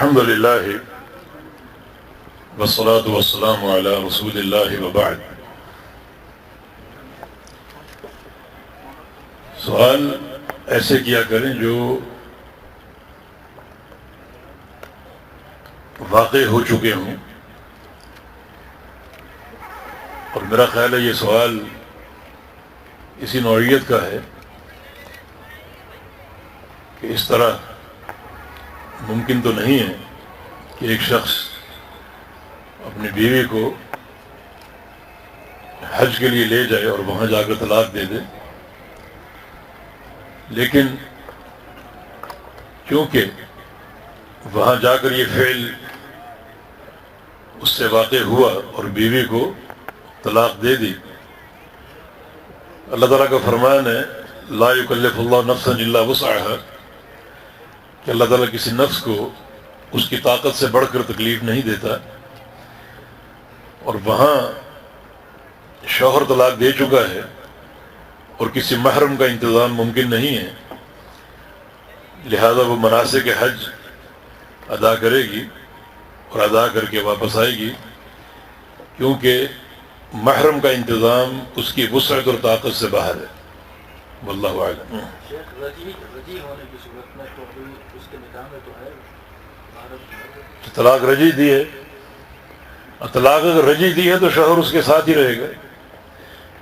الحمد للہ والصلاة والسلام علی رسول اللہ وبعد۔ سوال ایسے کیا کریں جو واقع ہو چکے ہوں، اور میرا خیال ہے یہ سوال اسی نوعیت کا ہے کہ اس طرح ممکن تو نہیں ہے کہ ایک شخص اپنی بیوی کو حج کے لیے لے جائے اور وہاں جا کر طلاق دے دے، لیکن کیونکہ وہاں جا کر یہ فعل اس سے واقع ہوا اور بیوی کو طلاق دے دی، اللہ تعالیٰ کا فرمان ہے لا یکلف اللہ نفسا الا وسعها، کہ اللہ تعالیٰ کسی نفس کو اس کی طاقت سے بڑھ کر تکلیف نہیں دیتا، اور وہاں شوہر طلاق دے چکا ہے اور کسی محرم کا انتظام ممکن نہیں ہے، لہذا وہ مناسک حج ادا کرے گی اور ادا کر کے واپس آئے گی، کیونکہ محرم کا انتظام اس کی وسعت اور طاقت سے باہر ہے۔ واللہ اعلم۔ رجی ہونے کی صورت میں تو اس کے نکاح میں تو ہے طلاق رجی دی ہے، طلاق اگر رجی دی ہے تو شوہر اس کے ساتھ ہی رہے گا،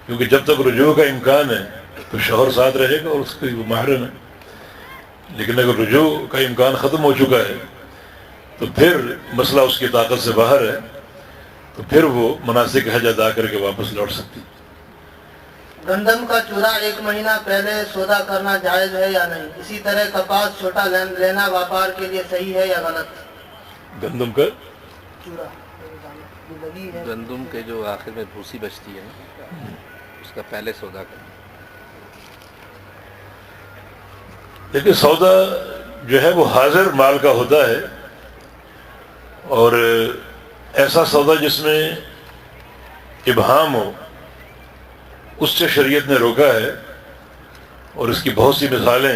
کیونکہ جب تک رجوع کا امکان ہے تو شوہر ساتھ رہے گا اور اس کی وہ محرم ہے، لیکن اگر رجوع کا امکان ختم ہو چکا ہے تو پھر مسئلہ اس کی طاقت سے باہر ہے، تو پھر وہ مناسک حج ادا کر کے واپس لوٹ سکتی۔ گندم کا چورا 1 مہینہ پہلے سودا کرنا جائز ہے یا نہیں؟ اسی طرح کپاس چھوٹا لینا ویاپار کے لیے صحیح ہے یا غلط؟ گندم کا چورا گندم کے جو آخر میں بھوسی بچتی ہے اس کا پہلے سودا کرنا۔ لیکن سودا جو ہے وہ حاضر مال کا ہوتا ہے، اور ایسا سودا جس میں ابہام ہو اس سے شریعت نے روکا ہے، اور اس کی بہت سی مثالیں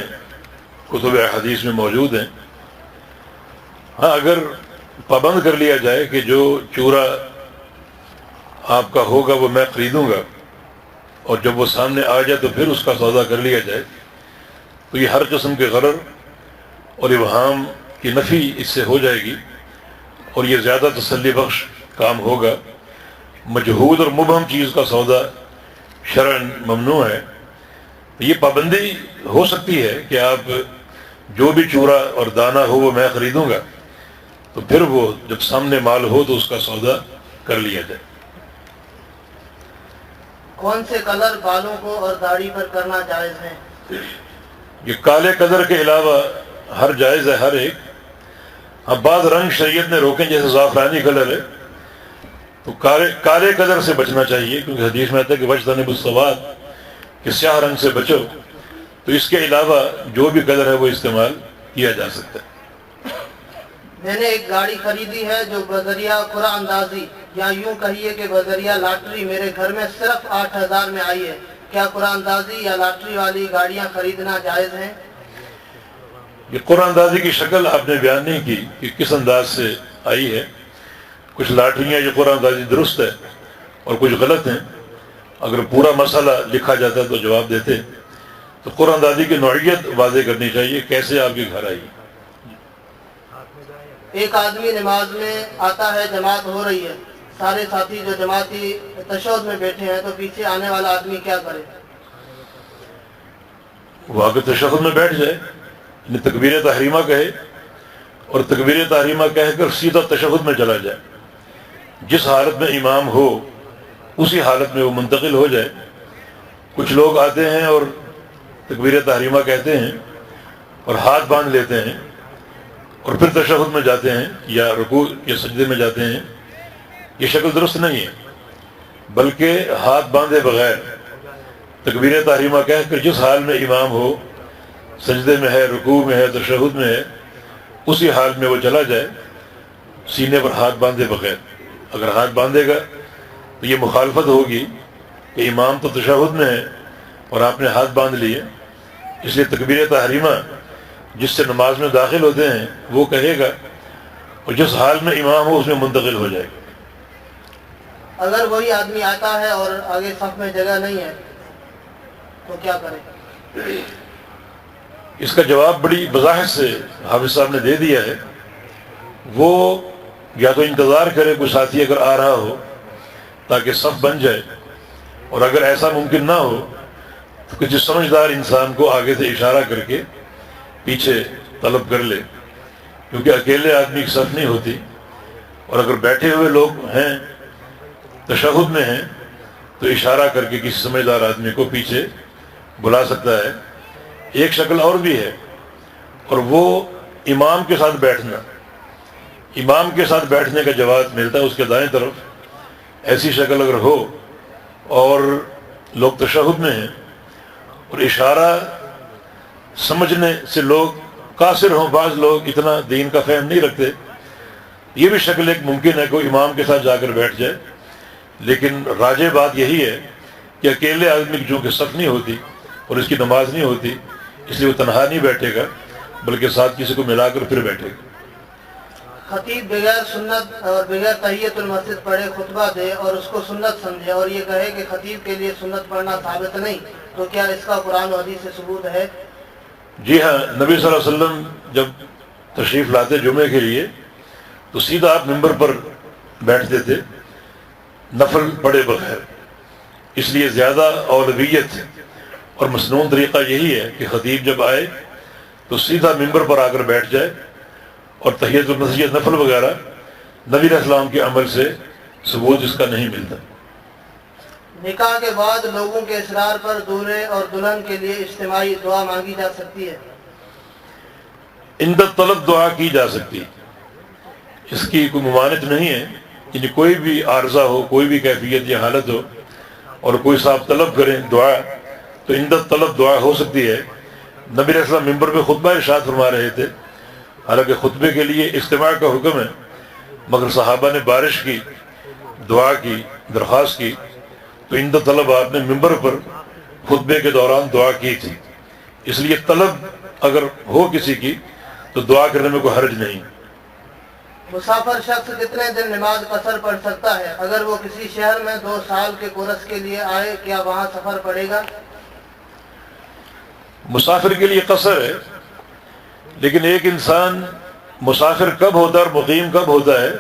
کتب احادیث میں موجود ہیں۔ ہاں، اگر پابند کر لیا جائے کہ جو چورا آپ کا ہوگا وہ میں خریدوں گا، اور جب وہ سامنے آ جائے تو پھر اس کا سودا کر لیا جائے، تو یہ ہر قسم کے غرر اور ابہام کی نفی اس سے ہو جائے گی، اور یہ زیادہ تسلی بخش کام ہوگا۔ مجہود اور مبہم چیز کا سودا شرعاً ممنوع ہے۔ یہ پابندی ہو سکتی ہے کہ آپ جو بھی چورا اور دانہ ہو وہ میں خریدوں گا، تو پھر وہ جب سامنے مال ہو تو اس کا سودا کر لیا جائے۔ کون سے کلر بالوں کو اور داڑھی پر کرنا جائز ہے؟ یہ کالے کلر کے علاوہ ہر جائز ہے، ہر ایک۔ ہاں، بعض رنگ شریعت نے روکیں، جیسے زعفرانی کلر ہے تو کالے کلر سے بچنا چاہیے، کیونکہ حدیث میں آتا ہے کہ وجتنبوا السواد، کہ سیاہ رنگ سے بچو۔ تو اس کے علاوہ جو بھی کلر ہے وہ استعمال کیا جا سکتا ہے۔ میں نے ایک گاڑی خریدی ہے جو بذریعہ قرعہ اندازی یا یوں کہیے کہ بذریعہ لاٹری میرے گھر میں صرف 8,000 میں آئی ہے، کیا قرعہ اندازی یا لاٹری والی گاڑیاں خریدنا جائز ہیں؟ یہ قرآن اندازی کی شکل آپ نے بیان نہیں کی کہ کس انداز سے آئی ہے۔ کچھ لاٹریاں یہ قرآن اندازی درست ہے اور کچھ غلط ہیں، اگر پورا مسئلہ لکھا جاتا تو جواب دیتے۔ تو قرآن اندازی کی نوعیت واضح کرنی چاہیے، کیسے آپ کے گھر آئی۔ ایک آدمی نماز میں آتا ہے، جماعت ہو رہی ہے، سارے ساتھی جو جماعتی تشہد میں بیٹھے ہیں، تو پیچھے آنے والا آدمی کیا کرے؟ وہ آگے تشہد میں بیٹھ جائے، یعنی تکبیر تحریمہ کہے، اور تکبیر تحریمہ کہہ کر سیدھا تشہد میں چلا جائے۔ جس حالت میں امام ہو اسی حالت میں وہ منتقل ہو جائے۔ کچھ لوگ آتے ہیں اور تکبیر تحریمہ کہتے ہیں اور ہاتھ باندھ لیتے ہیں اور پھر تشہد میں جاتے ہیں یا رکوع یا سجدے میں جاتے ہیں، یہ شکل درست نہیں ہے، بلکہ ہاتھ باندھے بغیر تکبیر تحریمہ کہہ کر جس حال میں امام ہو، سجدے میں ہے، رکوع میں ہے، تشہد میں ہے، اسی حال میں وہ چلا جائے، سینے پر ہاتھ باندھے بغیر۔ اگر ہاتھ باندھے گا تو یہ مخالفت ہوگی کہ امام تو تشہد میں ہے اور آپ نے ہاتھ باندھ لیے، اس لیے تکبیر تحریمہ جس سے نماز میں داخل ہوتے ہیں وہ کہے گا، اور جس حال میں امام ہو اس میں منتقل ہو جائے گا۔ اگر وہی آدمی آتا ہے اور آگے صف میں جگہ نہیں ہے تو کیا کرے؟ اس کا جواب بڑی وضاحت سے حافظ صاحب نے دے دیا ہے۔ وہ یا تو انتظار کرے کوئی ساتھی اگر آ رہا ہو تاکہ صف بن جائے، اور اگر ایسا ممکن نہ ہو تو کسی سمجھدار انسان کو آگے سے اشارہ کر کے پیچھے طلب کر لے، کیونکہ اکیلے آدمی کی صف نہیں ہوتی، اور اگر بیٹھے ہوئے لوگ ہیں تشہد میں ہیں تو اشارہ کر کے کسی سمجھدار آدمی کو پیچھے بلا سکتا ہے۔ ایک شکل اور بھی ہے، اور وہ امام کے ساتھ بیٹھنا۔ امام کے ساتھ بیٹھنے کا جواز ملتا ہے اس کے دائیں طرف۔ ایسی شکل اگر ہو اور لوگ تشہد میں ہیں اور اشارہ سمجھنے سے لوگ قاصر ہوں، بعض لوگ اتنا دین کا فہم نہیں رکھتے، یہ بھی شکل ایک ممکن ہے کہ امام کے ساتھ جا کر بیٹھ جائے۔ لیکن راجح بات یہی ہے کہ اکیلے آدمی کی جو کہ صف نہیں ہوتی اور اس کی نماز نہیں ہوتی، اس لیے وہ تنہا نہیں بیٹھے گا بلکہ ساتھ کسی کو ملا کر پھر بیٹھے گا۔ خطیب بغیر سنت اور بغیر تحیت المسجد پڑھے خطبہ دے اور اس کو سنت سمجھے اور یہ کہے کہ خطیب کے لیے سنت پڑھنا ثابت نہیں، تو کیا اس کا قرآن و حدیث سے ثبوت ہے؟ جی ہاں، نبی صلی اللہ علیہ وسلم جب تشریف لاتے جمعے کے لیے تو سیدھا آپ ممبر پر بیٹھتے تھے نفل پڑھے بغیر، اس لیے زیادہ اولویت اور مسنون طریقہ یہی ہے کہ خطیب جب آئے تو سیدھا ممبر پر آ کر بیٹھ جائے، اور تحیت المسجد نفل وغیرہ نبی علیہ السلام کے عمل سے ثبوت اس کا نہیں ملتا۔ نکاح کے بعد لوگوں کے اصرار پر دولہے اور دلہن کے لیے اجتماعی دعا مانگی جا سکتی ہے؟ عند طلب دعا کی جا سکتی، اس کی کوئی ممانعت نہیں ہے، یعنی کوئی بھی عارضہ ہو، کوئی بھی کیفیت یا حالت ہو اور کوئی صاحب طلب کریں دعا تو عند طلب دعا ہو سکتی ہے۔ نبی علیہ السلام ممبر پہ خطبہ ارشاد فرما رہے تھے، حالانکہ خطبے کے لیے اجتماع کا حکم ہے، مگر صحابہ نے بارش کی، دعا کی، درخواست کی، تو عند طلب آپ نے ممبر پر خطبے کے دوران دعا کی تھی۔ اس لیے طلب اگر ہو کسی کی تو دعا کرنے میں کوئی حرج نہیں۔ مسافر شخص کتنے دن نماز قصر پڑھ سکتا ہے؟ اگر وہ کسی شہر میں 2 سال کے کورس کے لیے آئے، کیا وہاں سفر پڑے گا؟ مسافر کے لیے قصر ہے، لیکن ایک انسان مسافر کب ہوتا ہے اور مقیم کب ہوتا ہے،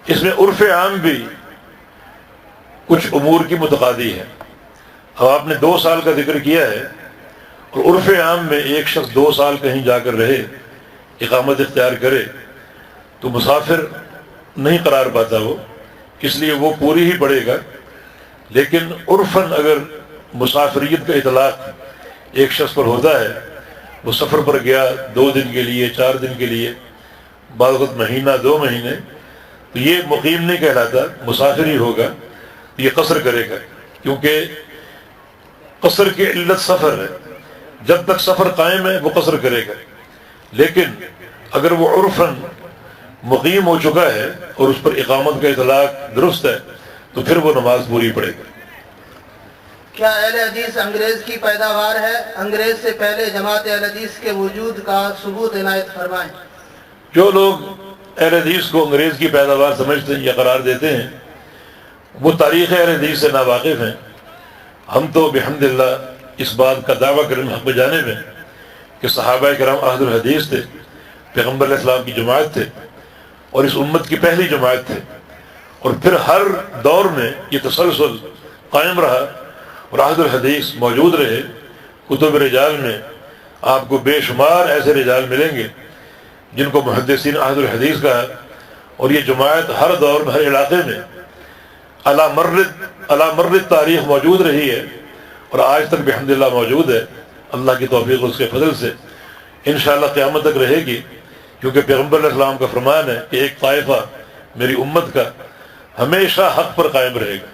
اس میں عرف عام بھی کچھ امور کی متقاضی ہے۔ اب آپ نے 2 سال کا ذکر کیا ہے، اور عرف عام میں ایک شخص 2 سال کہیں جا کر رہے، اقامت اختیار کرے تو مسافر نہیں قرار پاتا وہ، اس لیے وہ پوری ہی پڑے گا۔ لیکن عرفاً اگر مسافریت کا اطلاق ایک شخص پر ہوتا ہے، وہ سفر پر گیا 2 دن کے لیے، 4 دن کے لیے، بعض وقت مہینہ 2 مہینے، تو یہ مقیم نہیں کہلاتا، مسافر ہی ہوگا، یہ قصر کرے گا، کیونکہ قصر کی علت سفر ہے۔ جب تک سفر قائم ہے وہ قصر کرے گا، لیکن اگر وہ عرفاً مقیم ہو چکا ہے اور اس پر اقامت کا اطلاق درست ہے تو پھر وہ نماز پوری پڑے گا۔ کیا اہل حدیث انگریز کی پیداوار ہے؟ انگریز سے پہلے جماعت اہل حدیث کے وجود کا ثبوت عنایت فرمائیں۔ جو لوگ اہل حدیث کو انگریز کی پیداوار سمجھتے ہیں یا قرار دیتے ہیں وہ تاریخ اہل حدیث سے ناواقف ہیں۔ ہم تو بحمدللہ اس بات کا دعویٰ کریں حق بجانب ہیں کہ صحابہ کرام اہل الحدیث تھے، پیغمبر علیہ السلام کی جماعت تھے، اور اس امت کی پہلی جماعت تھے، اور پھر ہر دور میں یہ تسلسل قائم رہا اور اہل الحدیث موجود رہے۔ کتب رجال میں آپ کو بے شمار ایسے رجال ملیں گے جن کو محدثین اہل الحدیث کہا، اور یہ جماعت ہر دور میں، ہر علاقے میں علی مر تاریخ موجود رہی ہے، اور آج تک بحمدللہ موجود ہے۔ اللہ کی توفیق اس کے فضل سے انشاءاللہ قیامت تک رہے گی، کیونکہ پیغمبر علیہ السلام کا فرمان ہے کہ ایک طائفہ میری امت کا ہمیشہ حق پر قائم رہے گا،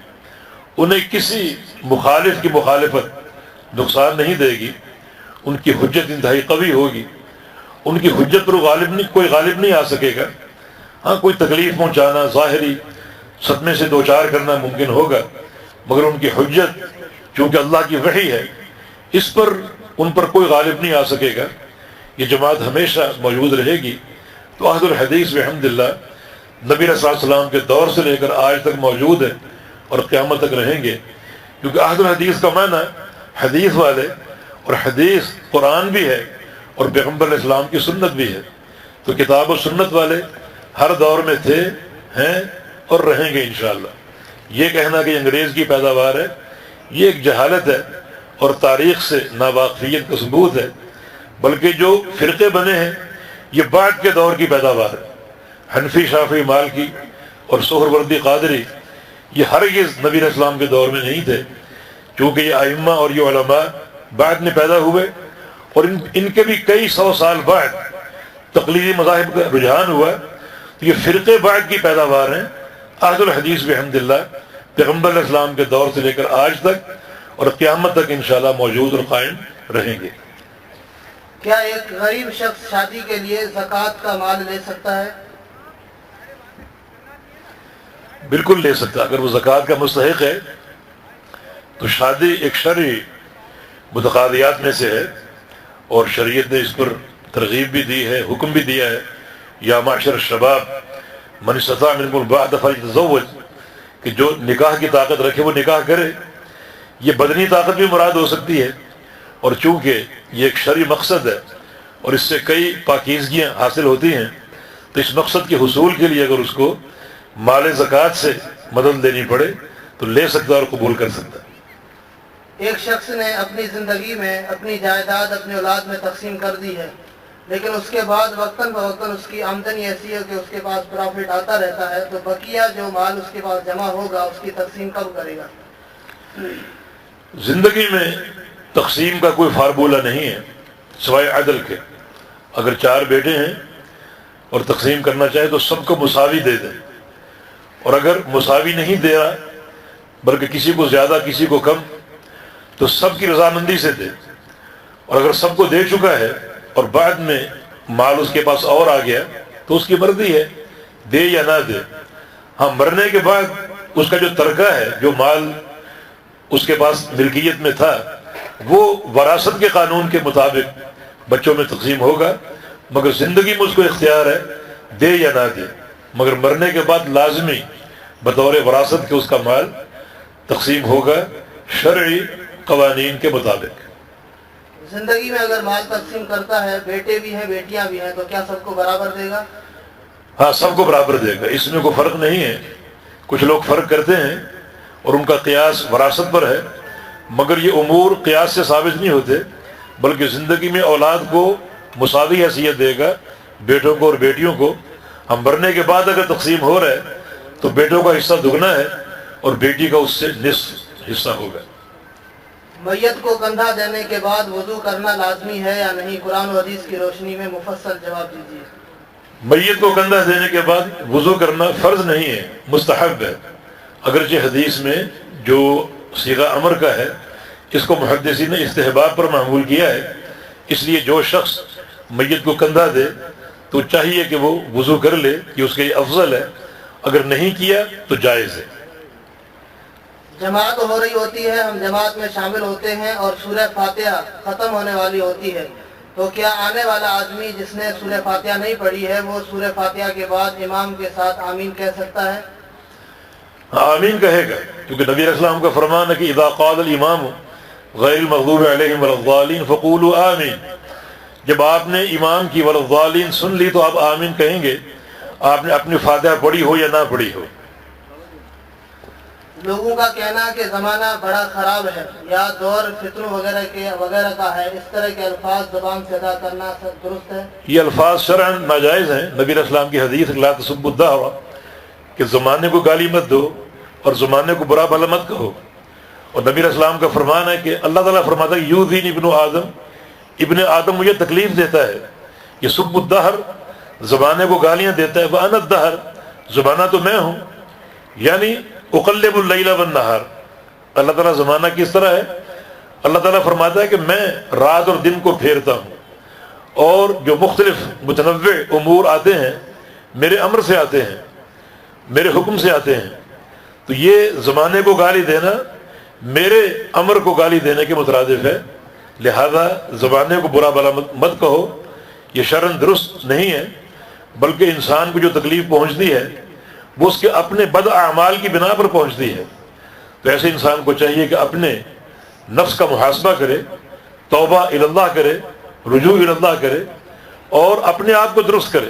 انہیں کسی مخالف کی مخالفت نقصان نہیں دے گی، ان کی حجت انتہائی قوی ہوگی، ان کی حجت پر کوئی غالب نہیں آ سکے گا۔ ہاں کوئی تکلیف پہنچانا، ظاہری صدمے سے دوچار کرنا ممکن ہوگا، مگر ان کی حجت چونکہ اللہ کی وحی ہے، اس پر ان پر کوئی غالب نہیں آ سکے گا۔ یہ جماعت ہمیشہ موجود رہے گی، تو عہد الحدیث بحمدللہ نبی صلی اللہ علیہ وسلم کے دور سے لے کر آج تک موجود ہے اور قیامت تک رہیں گے، کیونکہ عہد الحدیث کا معنی حدیث والے، اور حدیث قرآن بھی ہے اور پیغمبر علیہ السلام کی سنت بھی ہے۔ تو کتاب و سنت والے ہر دور میں تھے، ہیں اور رہیں گے انشاءاللہ۔ یہ کہنا کہ انگریز کی پیداوار ہے، یہ ایک جہالت ہے اور تاریخ سے ناواقفیت کا ثبوت ہے، بلکہ جو فرقے بنے ہیں یہ بعد کے دور کی پیداوار ہے۔ حنفی، شافعی، مالکی اور سہروردی، قادری یہ ہرگز نبی علیہ السلام کے دور میں نہیں تھے، چونکہ یہ ائمہ اور یہ علماء بعد میں پیدا ہوئے، اور ان کے بھی کئی سو سال بعد تقلیدی مذاہب کا رجحان ہوا، تو یہ فرقے بعد کی پیداوار ہیں۔ عہد الحدیث بحمدللہ پیغمبر علیہ السلام کے دور سے لے کر آج تک اور قیامت تک انشاءاللہ موجود اور قائم رہیں گے۔ کیا ایک غریب شخص شادی کے لیے زکوٰۃ کا مال لے سکتا ہے؟ بالکل لے سکتا، اگر وہ زکوٰۃ کا مستحق ہے تو شادی ایک شرعی متقاضیات میں سے ہے، اور شریعت نے اس پر ترغیب بھی دی ہے، حکم بھی دیا ہے، یا معاشر الشباب من استطاع منکم الباءۃ فلیتزوج، کہ جو نکاح کی طاقت رکھے وہ نکاح کرے۔ یہ بدنی طاقت بھی مراد ہو سکتی ہے، اور چونکہ یہ ایک شرعی مقصد ہے اور اس سے کئی پاکیزگیاں حاصل ہوتی ہیں، تو اس مقصد کے حصول کے لیے اگر اس کو مال زکوٰۃ سے مدد لینی پڑے تو لے سکتا اور قبول کر سکتا۔ ایک شخص نے اپنی زندگی میں اپنی جائیداد اپنی اولاد میں تقسیم کر دی ہے، لیکن اس کے بعد وقتاً فوقتاً اس کی آمدنی ایسی ہے کہ اس کے پاس پرافٹ آتا رہتا ہے، تو بقیہ جو مال اس کے پاس جمع ہوگا اس کی تقسیم کب کرے گا؟ زندگی میں تقسیم کا کوئی فارمولہ نہیں ہے سوائے عدل کے۔ اگر 4 بیٹے ہیں اور تقسیم کرنا چاہے تو سب کو مساوی دے دیں، اور اگر مساوی نہیں دے رہا بلکہ کسی کو زیادہ کسی کو کم، تو سب کی رضامندی سے دے، اور اگر سب کو دے چکا ہے اور بعد میں مال اس کے پاس اور آ گیا تو اس کی مرضی ہے دے یا نہ دے۔ ہاں، مرنے کے بعد اس کا جو ترکہ ہے، جو مال اس کے پاس ملکیت میں تھا، وہ وراثت کے قانون کے مطابق بچوں میں تقسیم ہوگا، مگر زندگی میں اس کو اختیار ہے دے یا نہ دے، مگر مرنے کے بعد لازمی بطور وراثت کے اس کا مال تقسیم ہوگا شرعی قوانین کے مطابق۔ زندگی میں اگر مال تقسیم کرتا ہے، بیٹے بھی ہیں بیٹیاں بھی ہیں، تو کیا سب کو برابر دے گا؟ ہاں، سب کو برابر دے گا، اس میں کوئی فرق نہیں ہے۔ کچھ لوگ فرق کرتے ہیں اور ان کا قیاس وراثت پر ہے، مگر یہ امور قیاس سے ثابت نہیں ہوتے، بلکہ زندگی میں اولاد کو مساوی حیثیت دے گا، بیٹوں کو اور بیٹیوں کو۔ ہم مرنے کے بعد اگر تقسیم ہو رہا ہے تو بیٹوں کا حصہ دگنا ہے اور بیٹی کا اس سے نصف حصہ ہوگا۔ میت کو کندھا دینے کے بعد وضو کرنا لازمی ہے یا نہیں؟ قرآن و حدیث کی روشنی میں مفصل جواب دیجیے۔ میت کو کندھا دینے کے بعد وضو کرنا فرض نہیں ہے، مستحب ہے، اگرچہ حدیث میں جو صیغہ امر کا ہے اس کو محدثین نے استحباب پر معمول کیا ہے، اس لیے جو شخص میت کو کندھا دے تو چاہیے کہ وہ وضو کر لے، کہ اس کے لیے افضل ہے، اگر نہیں کیا تو جائز ہے۔ جماعت ہو رہی ہوتی ہے، ہم جماعت میں شامل ہوتے ہیں اور سورہ فاتحہ ختم ہونے والی ہوتی ہے، تو کیا آنے والا آدمی جس نے سورہ فاتحہ نہیں پڑھی ہے وہ سورہ فاتحہ کے بعد امام کے ساتھ آمین کہہ سکتا ہے؟ آمین کہے گا، کیونکہ نبی علیہ السلام کا فرمان ہے کہ اذا قال الامام غیر المغضوب علیہم ولا الضالین فقولوا آمین، جب آپ نے امام کی ولا الضالین سن لی تو آپ آمین کہیں گے، آپ نے اپنی فاتحہ پڑھی ہو یا نہ پڑھی ہو۔ لوگوں کا کہنا کہ زمانہ بڑا خراب ہے یا دور فتنوں وغیرہ کا ہے، اس طرح کے الفاظ زبان سے ادا کرنا درست ہے؟ یہ الفاظ شرعاً ناجائز ہیں۔ نبی علیہ السلام کی حدیث لا تسبوا الدہر، کہ زمانے کو گالی مت دو اور زمانے کو برا بھلا مت کہو، اور نبی علیہ السلام کا فرمان ہے کہ اللہ تعالیٰ فرماتا ہے یؤذینی ابن آدم مجھے تکلیف دیتا ہے، یہ سب الدہر زمانے کو گالیاں دیتا ہے، وَأَنَا الدَّهْرُ زمانہ تو میں ہوں، یعنی اقلب اللیل والنہار۔ اللہ تعالیٰ زمانہ کس طرح ہے؟ اللہ تعالیٰ فرماتا ہے کہ میں رات اور دن کو پھیرتا ہوں، اور جو مختلف متنوع امور آتے ہیں میرے امر سے آتے ہیں، میرے حکم سے آتے ہیں، تو یہ زمانے کو گالی دینا میرے امر کو گالی دینے کے مترادف ہے، لہذا زمانے کو برا بھلا مت کہو، یہ شرعاً درست نہیں ہے، بلکہ انسان کو جو تکلیف پہنچتی ہے وہ اس کے اپنے بد اعمال کی بنا پر پہنچتی ہے۔ تو ایسے انسان کو چاہیے کہ اپنے نفس کا محاسبہ کرے، توبہ اللہ کرے، رجوع اللہ کرے اور اپنے آپ کو درست کرے،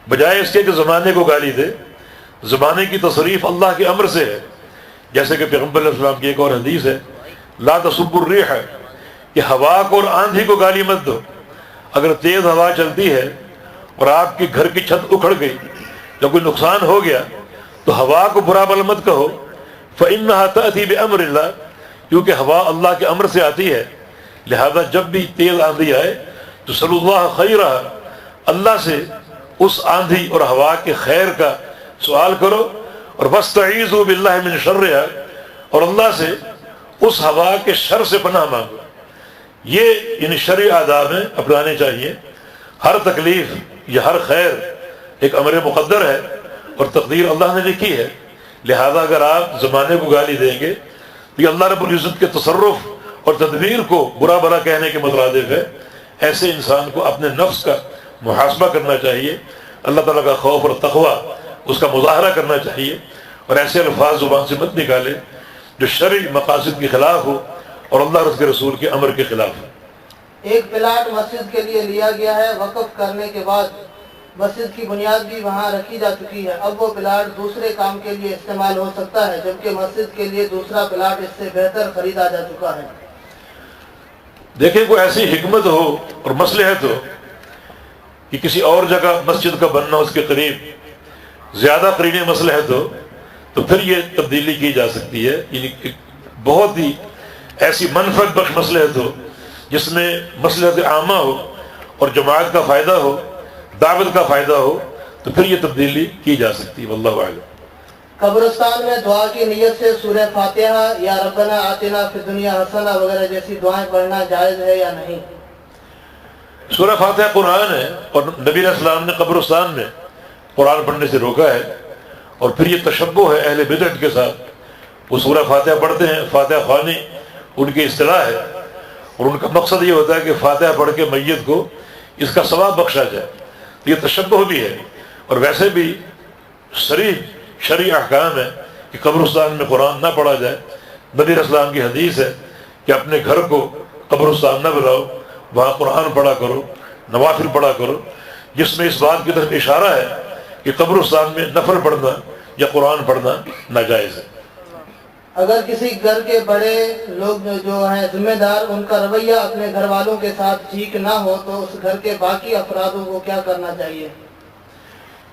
بجائے اس کے کہ زمانے کو گالی دے۔ زمانے کی تصریف اللہ کے امر سے ہے، جیسے کہ پیغمبر علیہ السلام کی ایک اور حدیث ہے، لا تسبوا الريح، کہ ہوا کو اور آندھی کو گالی مت دو۔ اگر تیز ہوا چلتی ہے اور آپ کے گھر کی چھت اکھڑ گئی یا کوئی نقصان ہو گیا تو ہوا کو برا بھلا مت کہو، فإنها تأتي بأمر اللہ، کیونکہ ہوا اللہ کے امر سے آتی ہے۔ لہذا جب بھی تیز آندھی آئے تو صلی اللہ خیرہ، اللہ سے اس آندھی اور ہوا کے خیر کا سوال کرو، اور واستعیذوا باللہ من شرھا، اور اللہ سے اس ہوا کے شر سے پناہ مانگو۔ یہ یعنی شرعی آداب ہیں، اپنانے چاہیے۔ ہر تکلیف یا ہر خیر ایک امر مقدر ہے اور تقدیر اللہ نے لکھی ہے، لہذا اگر آپ زمانے کو گالی دیں گے تو یہ اللہ رب العزت کے تصرف اور تدبیر کو برا بھلا کہنے کے مترادف ہے۔ ایسے انسان کو اپنے نفس کا محاسبہ کرنا چاہیے، اللہ تعالیٰ کا خوف اور تقوی اس کا مظاہرہ کرنا چاہیے، اور ایسے الفاظ زبان سے مت نکالے جو شرعی مقاصد کے خلاف ہو اور اللہ اور اس کے رسول کے امر کے خلاف ہو۔ ایک پلاٹ مسجد کے لیے لیا گیا ہے، وقف کرنے کے بعد مسجد کی بنیاد بھی وہاں رکھی جا چکی ہے، اب وہ پلاٹ دوسرے کام کے لیے استعمال ہو سکتا ہے، جبکہ مسجد کے لیے دوسرا پلاٹ اس سے بہتر خریدا جا چکا ہے۔ دیکھیں کوئی ایسی حکمت ہو اور مصلحت ہو کہ کسی اور جگہ مسجد کا بننا اس کے قریب زیادہ قریبی مصلحت ہو تو پھر یہ تبدیلی کی جا سکتی ہے، یعنی بہت ہی ایسی منفعت بخش مصلحت ہو جس میں مصلحت عامہ ہو اور جماعت کا فائدہ ہو، دعوت کا فائدہ ہو، تو پھر یہ تبدیلی کی جا سکتی ہے۔ واللہ اعلم۔ قبرستان میں دعا کی نیت سے سورہ فاتحہ یا ربنا آتنا فی الدنیا حسنہ وغیرہ جیسی دعائیں پڑھنا جائز ہے یا نہیں؟ سورہ فاتحہ قرآن ہے، اور نبی علیہ السلام نے قبرستان میں قرآن پڑھنے سے روکا ہے، اور پھر یہ تشبہ ہے اہل بدعت کے ساتھ۔ وہ سورہ فاتحہ پڑھتے ہیں، فاتحہ خوانی ان کی اصطلاح ہے، اور ان کا مقصد یہ ہوتا ہے کہ فاتحہ پڑھ کے میت کو اس کا ثواب بخشا جائے۔ یہ تشبہ بھی ہے، اور ویسے بھی صریح شرعی احکام ہے کہ قبرستان میں قرآن نہ پڑھا جائے۔ نبی علیہ السلام کی حدیث ہے کہ اپنے گھر کو قبرستان نہ بناؤ، وہاں قرآن پڑھا کرو، نوافل پڑھا کرو، جس میں اس بات کی طرف اشارہ ہے کہ قبرستان میں نفل پڑھنا یا قرآن پڑھنا ناجائز ہے۔ اگر کسی گھر کے بڑے لوگ جو ہیں ذمہ دار، ان کا رویہ اپنے گھر والوں کے ساتھ ٹھیک نہ ہو تو اس گھر کے باقی افرادوں کو کیا کرنا چاہیے؟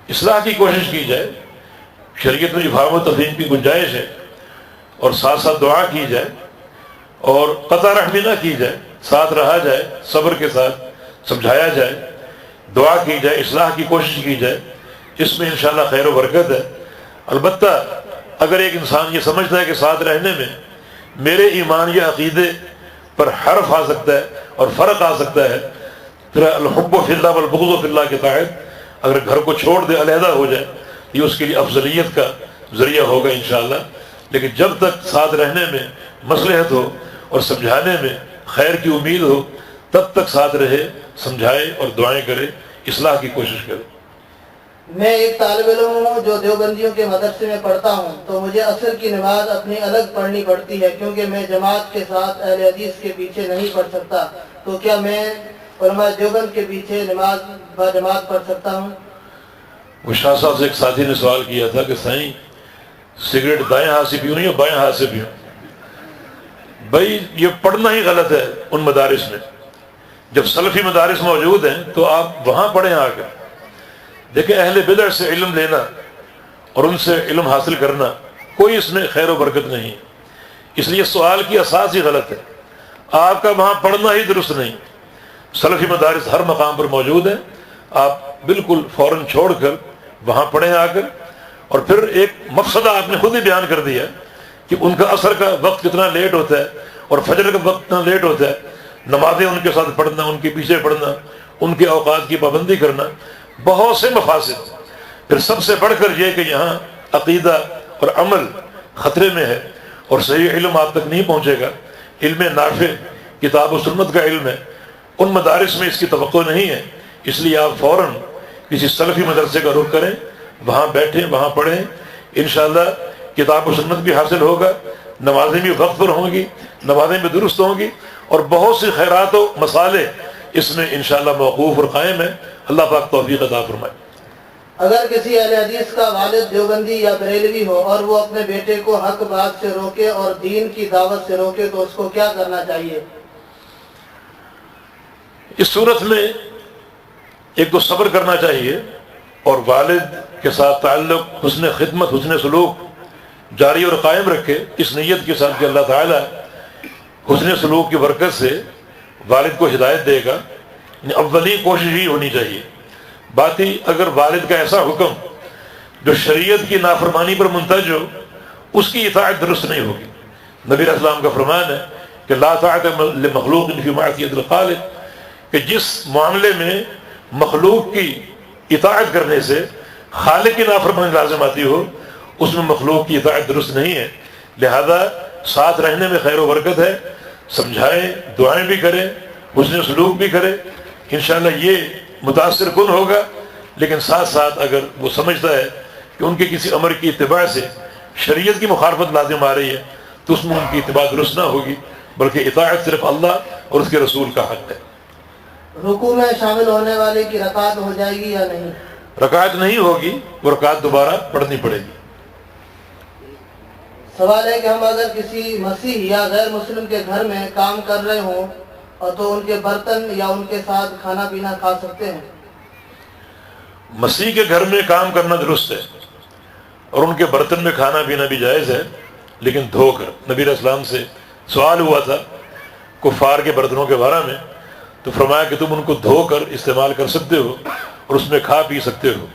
اصلاح کی کوشش کی جائے، شریعت میں افہام و تفہیم کی گنجائش ہے، اور ساتھ ساتھ دعا کی جائے اور قطع رحمی نہ کی جائے، ساتھ رہا جائے، صبر کے ساتھ سمجھایا جائے، دعا کی جائے، اصلاح کی کوشش کی جائے، اس میں انشاءاللہ خیر و برکت ہے۔ البتہ اگر ایک انسان یہ سمجھتا ہے کہ ساتھ رہنے میں میرے ایمان یا عقیدے پر حرف آ سکتا ہے اور فرق آ سکتا ہے، پھر الحب فی اللہ والبغض فی اللہ کے تحت اگر گھر کو چھوڑ دے، علیحدہ ہو جائے، یہ اس کے لیے افضلیت کا ذریعہ ہوگا انشاءاللہ۔ لیکن جب تک ساتھ رہنے میں مصلحت ہو اور سمجھانے میں خیر کی امید ہو، تب تک ساتھ رہے، سمجھائے اور دعائیں کرے، اصلاح کی کوشش کرے۔ میں ایک طالب علم ہوں جو دیوبندیوں کے مدرسے میں پڑھتا ہوں، تو مجھے عصر کی نماز اپنی الگ پڑھنی پڑتی ہے کیونکہ میں جماعت کے ساتھ اہل حدیث کے پیچھے نہیں پڑھ سکتا، تو کیا میں علماء دیوبند کے پیچھے نماز با جماعت پڑھ سکتا ہوں؟ وہ شاہ صاحب سے ایک ساتھی نے سوال کیا تھا کہ سائیں سگریٹ دائیں ہاتھ سے پیوں یا بائیں ہاتھ سے پیوں؟ بھائی یہ پڑھنا ہی غلط ہے ان مدارس میں۔ جب سلفی مدارس موجود ہیں تو آپ وہاں پڑھیں آ کر۔ دیکھیں اہل بدع سے علم لینا اور ان سے علم حاصل کرنا کوئی اس میں خیر و برکت نہیں، اس لیے سوال کی اساس ہی غلط ہے۔ آپ کا وہاں پڑھنا ہی درست نہیں۔ سلفی مدارس ہر مقام پر موجود ہیں، آپ بالکل فوراً چھوڑ کر وہاں پڑھیں آ کر۔ اور پھر ایک مقصد آپ نے خود ہی بیان کر دیا کہ ان کا عصر کا وقت کتنا لیٹ ہوتا ہے اور فجر کا وقت کتنا لیٹ ہوتا ہے، نمازیں ان کے ساتھ پڑھنا، ان کے پیچھے پڑھنا، ان کے اوقات کی پابندی کرنا، بہت سے مفاسد۔ پھر سب سے بڑھ کر یہ کہ یہاں عقیدہ اور عمل خطرے میں ہے اور صحیح علم آپ تک نہیں پہنچے گا، علم نافع کتاب و سنت کا علم ہے، ان مدارس میں اس کی توقع نہیں ہے۔ اس لیے آپ فوراً کسی سلفی مدرسے کا رخ کریں، وہاں بیٹھیں، وہاں پڑھیں، انشاءاللہ کتاب و سنت بھی حاصل ہوگا، نمازیں بھی وقت پر ہوں گی، نمازیں بھی درست ہوں گی، اور بہت سی خیرات و مصالح اس میں انشاءاللہ موقوف اور قائم ہے۔ اللہ پاک توفیق عطا فرمائے۔ اگر کسی اہل حدیث کا والد دیوبندی یا بریلوی ہو اور وہ اپنے بیٹے کو حق بات سے روکے اور دین کی دعوت سے روکے تو اس کو کیا کرنا چاہیے؟ اس صورت میں ایک تو صبر کرنا چاہیے، اور والد کے ساتھ تعلق حسن خدمت، حسن سلوک جاری اور قائم رکھے، اس نیت کے ساتھ کہ اللہ تعالیٰ حسن سلوک کی برکت سے والد کو ہدایت دے گا۔ اولی کوشش ہی ہونی چاہیے۔ باقی اگر والد کا ایسا حکم جو شریعت کی نافرمانی پر منتج ہو، اس کی اطاعت درست نہیں ہوگی۔ نبی علیہ السلام کا فرمان ہے کہ لا طاعت لمخلوق فی معصیۃ الخالق، کہ جس معاملے میں مخلوق کی اطاعت کرنے سے خالق کی نافرمانی لازم آتی ہو، اس میں مخلوق کی اطاعت درست نہیں ہے۔ لہذا ساتھ رہنے میں خیر و برکت ہے، سمجھائیں، دعائیں بھی کریں، حسن سلوک بھی کریں، انشاءاللہ یہ متاثر کن ہوگا۔ لیکن ساتھ ساتھ اگر وہ سمجھتا ہے کہ ان کے کسی امر کی اتباع سے شریعت کی مخالفت لازم آ رہی ہے، تو اس میں ان کی اتباع درست نہ ہوگی، بلکہ اطاعت صرف اللہ اور اس کے رسول کا حق ہے۔ رکوع میں شامل ہونے والے کی رکعت ہو جائے گی یا نہیں؟ رکعت نہیں ہوگی، وہ رکعت دوبارہ پڑھنی پڑے گی۔ سوال ہے کہ ہم اگر کسی مسیح یا غیر مسلم کے گھر میں کام کر رہے ہوں اور تو ان کے برتن یا ان کے ساتھ کھانا پینا کھا سکتے ہیں؟ مسیح کے گھر میں کام کرنا درست ہے، اور ان کے برتن میں کھانا پینا بھی جائز ہے، لیکن دھو کر۔ نبی علیہ السلام سے سوال ہوا تھا کفار کے برتنوں کے بارے میں، تو فرمایا کہ تم ان کو دھو کر استعمال کر سکتے ہو اور اس میں کھا پی سکتے ہو۔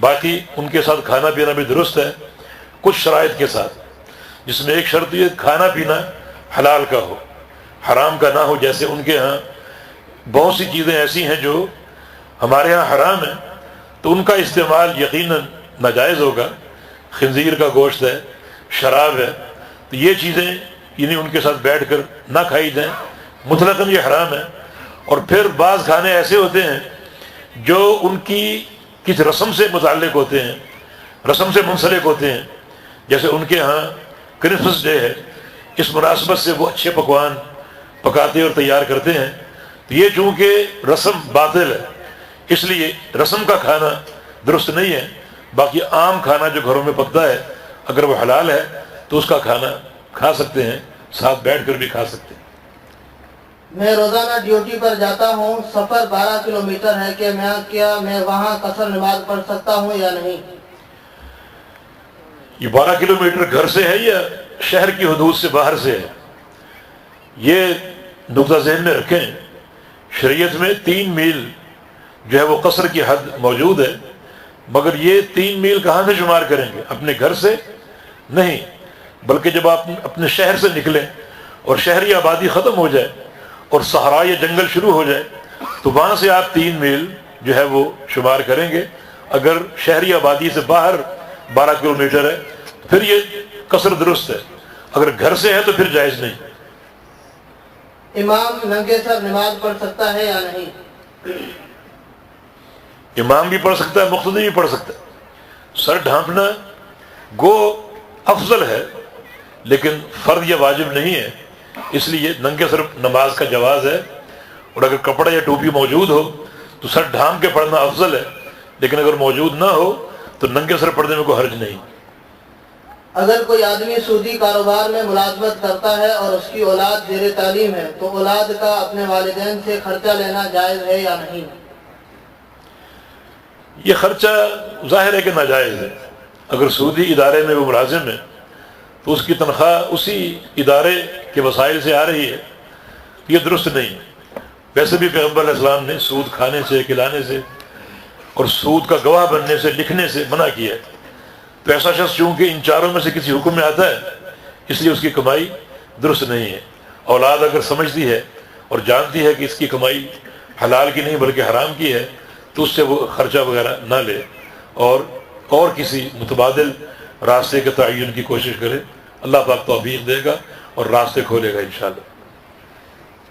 باقی ان کے ساتھ کھانا پینا بھی درست ہے، کچھ شرائط کے ساتھ، جس میں ایک شرط یہ کھانا پینا حلال کا ہو، حرام کا نہ ہو۔ جیسے ان کے ہاں بہت سی چیزیں ایسی ہیں جو ہمارے ہاں حرام ہیں، تو ان کا استعمال یقیناً ناجائز ہوگا۔ خنزیر کا گوشت ہے، شراب ہے، تو یہ چیزیں یعنی ان کے ساتھ بیٹھ کر نہ کھائی جائیں، مطلقاً یہ حرام ہے۔ اور پھر بعض کھانے ایسے ہوتے ہیں جو ان کی کس رسم سے متعلق ہوتے ہیں، رسم سے منسلک ہوتے ہیں۔ جیسے ان کے ہاں کرسمس ڈے ہے، اس مناسبت سے وہ اچھے پکوان پکاتے اور تیار کرتے ہیں، تو یہ چونکہ رسم باطل ہے، اس لیے رسم کا کھانا درست نہیں ہے۔ باقی عام کھانا جو گھروں میں پکتا ہے، اگر وہ حلال ہے تو اس کا کھانا کھا سکتے ہیں، ساتھ بیٹھ کر بھی کھا سکتے ہیں۔ میں روزانہ ڈیوٹی پر جاتا ہوں، سفر 12 کلومیٹر ہے، کہ کیا میں وہاں قصر نماز پڑھ سکتا ہوں یا نہیں؟ یہ 12 کلومیٹر گھر سے ہے یا شہر کی حدود سے باہر سے ہے؟ یہ نقطہ ذہن میں رکھیں، شریعت میں 3 میل جو ہے وہ قصر کی حد موجود ہے، مگر یہ 3 میل کہاں سے شمار کریں گے؟ اپنے گھر سے نہیں، بلکہ جب آپ اپنے شہر سے نکلیں اور شہری آبادی ختم ہو جائے اور صحرا یا جنگل شروع ہو جائے، تو وہاں سے آپ 3 میل جو ہے وہ شمار کریں گے۔ اگر شہری آبادی سے باہر 12 کلومیٹر ہے پھر یہ قصر درست ہے، اگر گھر سے ہے تو پھر جائز نہیں۔ امام ننگے سر نماز پڑھ سکتا ہے یا نہیں؟ امام بھی پڑھ سکتا ہے، مقتدی بھی پڑھ سکتا ہے۔ سر ڈھانپنا گو افضل ہے، لیکن فرض یا واجب نہیں ہے، اس لیے ننگے سر نماز کا جواز ہے۔ اور اگر کپڑا یا ٹوپی موجود ہو تو سر ڈھانپ کے پڑھنا افضل ہے، لیکن اگر موجود نہ ہو تو ننگے سر پڑھنے میں کوئی حرج نہیں۔ اگر کوئی آدمی سودی کاروبار میں ملازمت کرتا ہے اور اس کی اولاد زیر تعلیم ہے تو اولاد کا اپنے والدین سے خرچہ لینا جائز ہے یا نہیں؟ یہ خرچہ ظاہر ہے کہ ناجائز ہے۔ اگر سودی ادارے میں وہ ملازم ہے تو اس کی تنخواہ اسی ادارے کے وسائل سے آ رہی ہے، یہ درست نہیں۔ ویسے بھی پیغمبر علیہ السلام نے سود کھانے سے، کھلانے سے اور سود کا گواہ بننے سے، لکھنے سے منع کیا ہے۔ تو ایسا شخص چونکہ ان چاروں میں سے کسی حکم میں آتا ہے، اس لیے اس کی کمائی درست نہیں ہے۔ اولاد اگر سمجھتی ہے اور جانتی ہے کہ اس کی کمائی حلال کی نہیں بلکہ حرام کی ہے، تو اس سے وہ خرچہ وغیرہ نہ لے اور کسی متبادل راستے کے تعین کی کوشش کرے۔ اللہ پاک توفیق دے گا اور راستے کھولے گا انشاءاللہ۔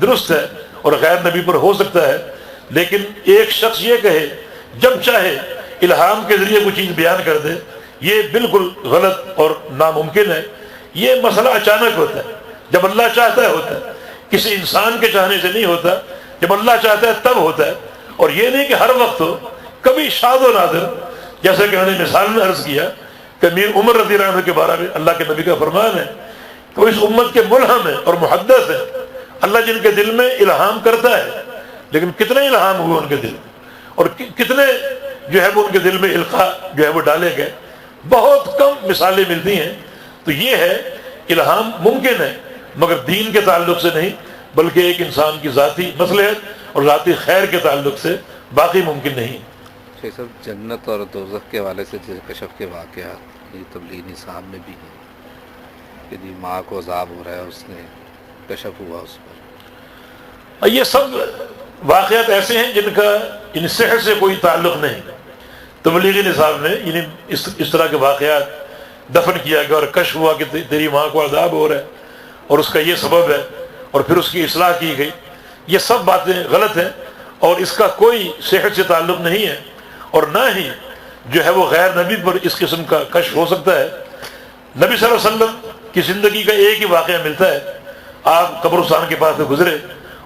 درست ہے اور غیر نبی پر ہو سکتا ہے، لیکن ایک شخص یہ کہے جب چاہے الہام کے ذریعے کوئی چیز بیان کر دے، یہ بالکل غلط اور ناممکن ہے۔ یہ مسئلہ اچانک ہوتا ہے، جب اللہ چاہتا ہے ہوتا ہے، کسی انسان کے چاہنے سے نہیں ہوتا، جب اللہ چاہتا ہے تب ہوتا ہے، اور یہ نہیں کہ ہر وقت ہو، کبھی شاذ و نادر، جیسے کہ میں نے مثال میں عرض کیا کہ امیر عمر رضی اللہ عنہ کے بارے میں اللہ کے نبی کا فرمان ہے کہ وہ اس امت کے ملہم ہیں اور محدث ہیں، اللہ جن کے دل میں الہام کرتا ہے، لیکن کتنے الہام ہوئے ان کے دل میں، اور کتنے جو ہے وہ ان کے دل میں القاء جو ہے وہ ڈالے گئے، بہت کم مثالیں ملتی ہیں۔ تو یہ ہے الہام ممکن ہے، مگر دین کے تعلق سے نہیں، بلکہ ایک انسان کی ذاتی مصلحت اور ذاتی خیر کے تعلق سے، باقی ممکن نہیں۔ شیخ صاحب، جنت اور دوزخ کے حوالے سے کشف کے واقعات یہ تبلیغی نصاب میں بھی ہیں کہ جی ماں کو عذاب ہو رہا ہے، اس نے کشف ہوا اس پر۔ یہ سب واقعات ایسے ہیں جن کا ان صحت سے کوئی تعلق نہیں۔ تبلیغی نصاب میں یعنی اس طرح کے واقعات دفن کیا گیا اور کشف ہوا کہ تیری ماں کو عذاب ہو رہا ہے اور اس کا یہ سبب ہے، اور پھر اس کی اصلاح کی گئی، یہ سب باتیں غلط ہیں اور اس کا کوئی صحت سے تعلق نہیں ہے، اور نہ ہی جو ہے وہ غیر نبی پر اس قسم کا کشف ہو سکتا ہے۔ نبی صلی اللہ علیہ وسلم کی زندگی کا ایک ہی واقعہ ملتا ہے، آپ قبرستان کے پاس سے گزرے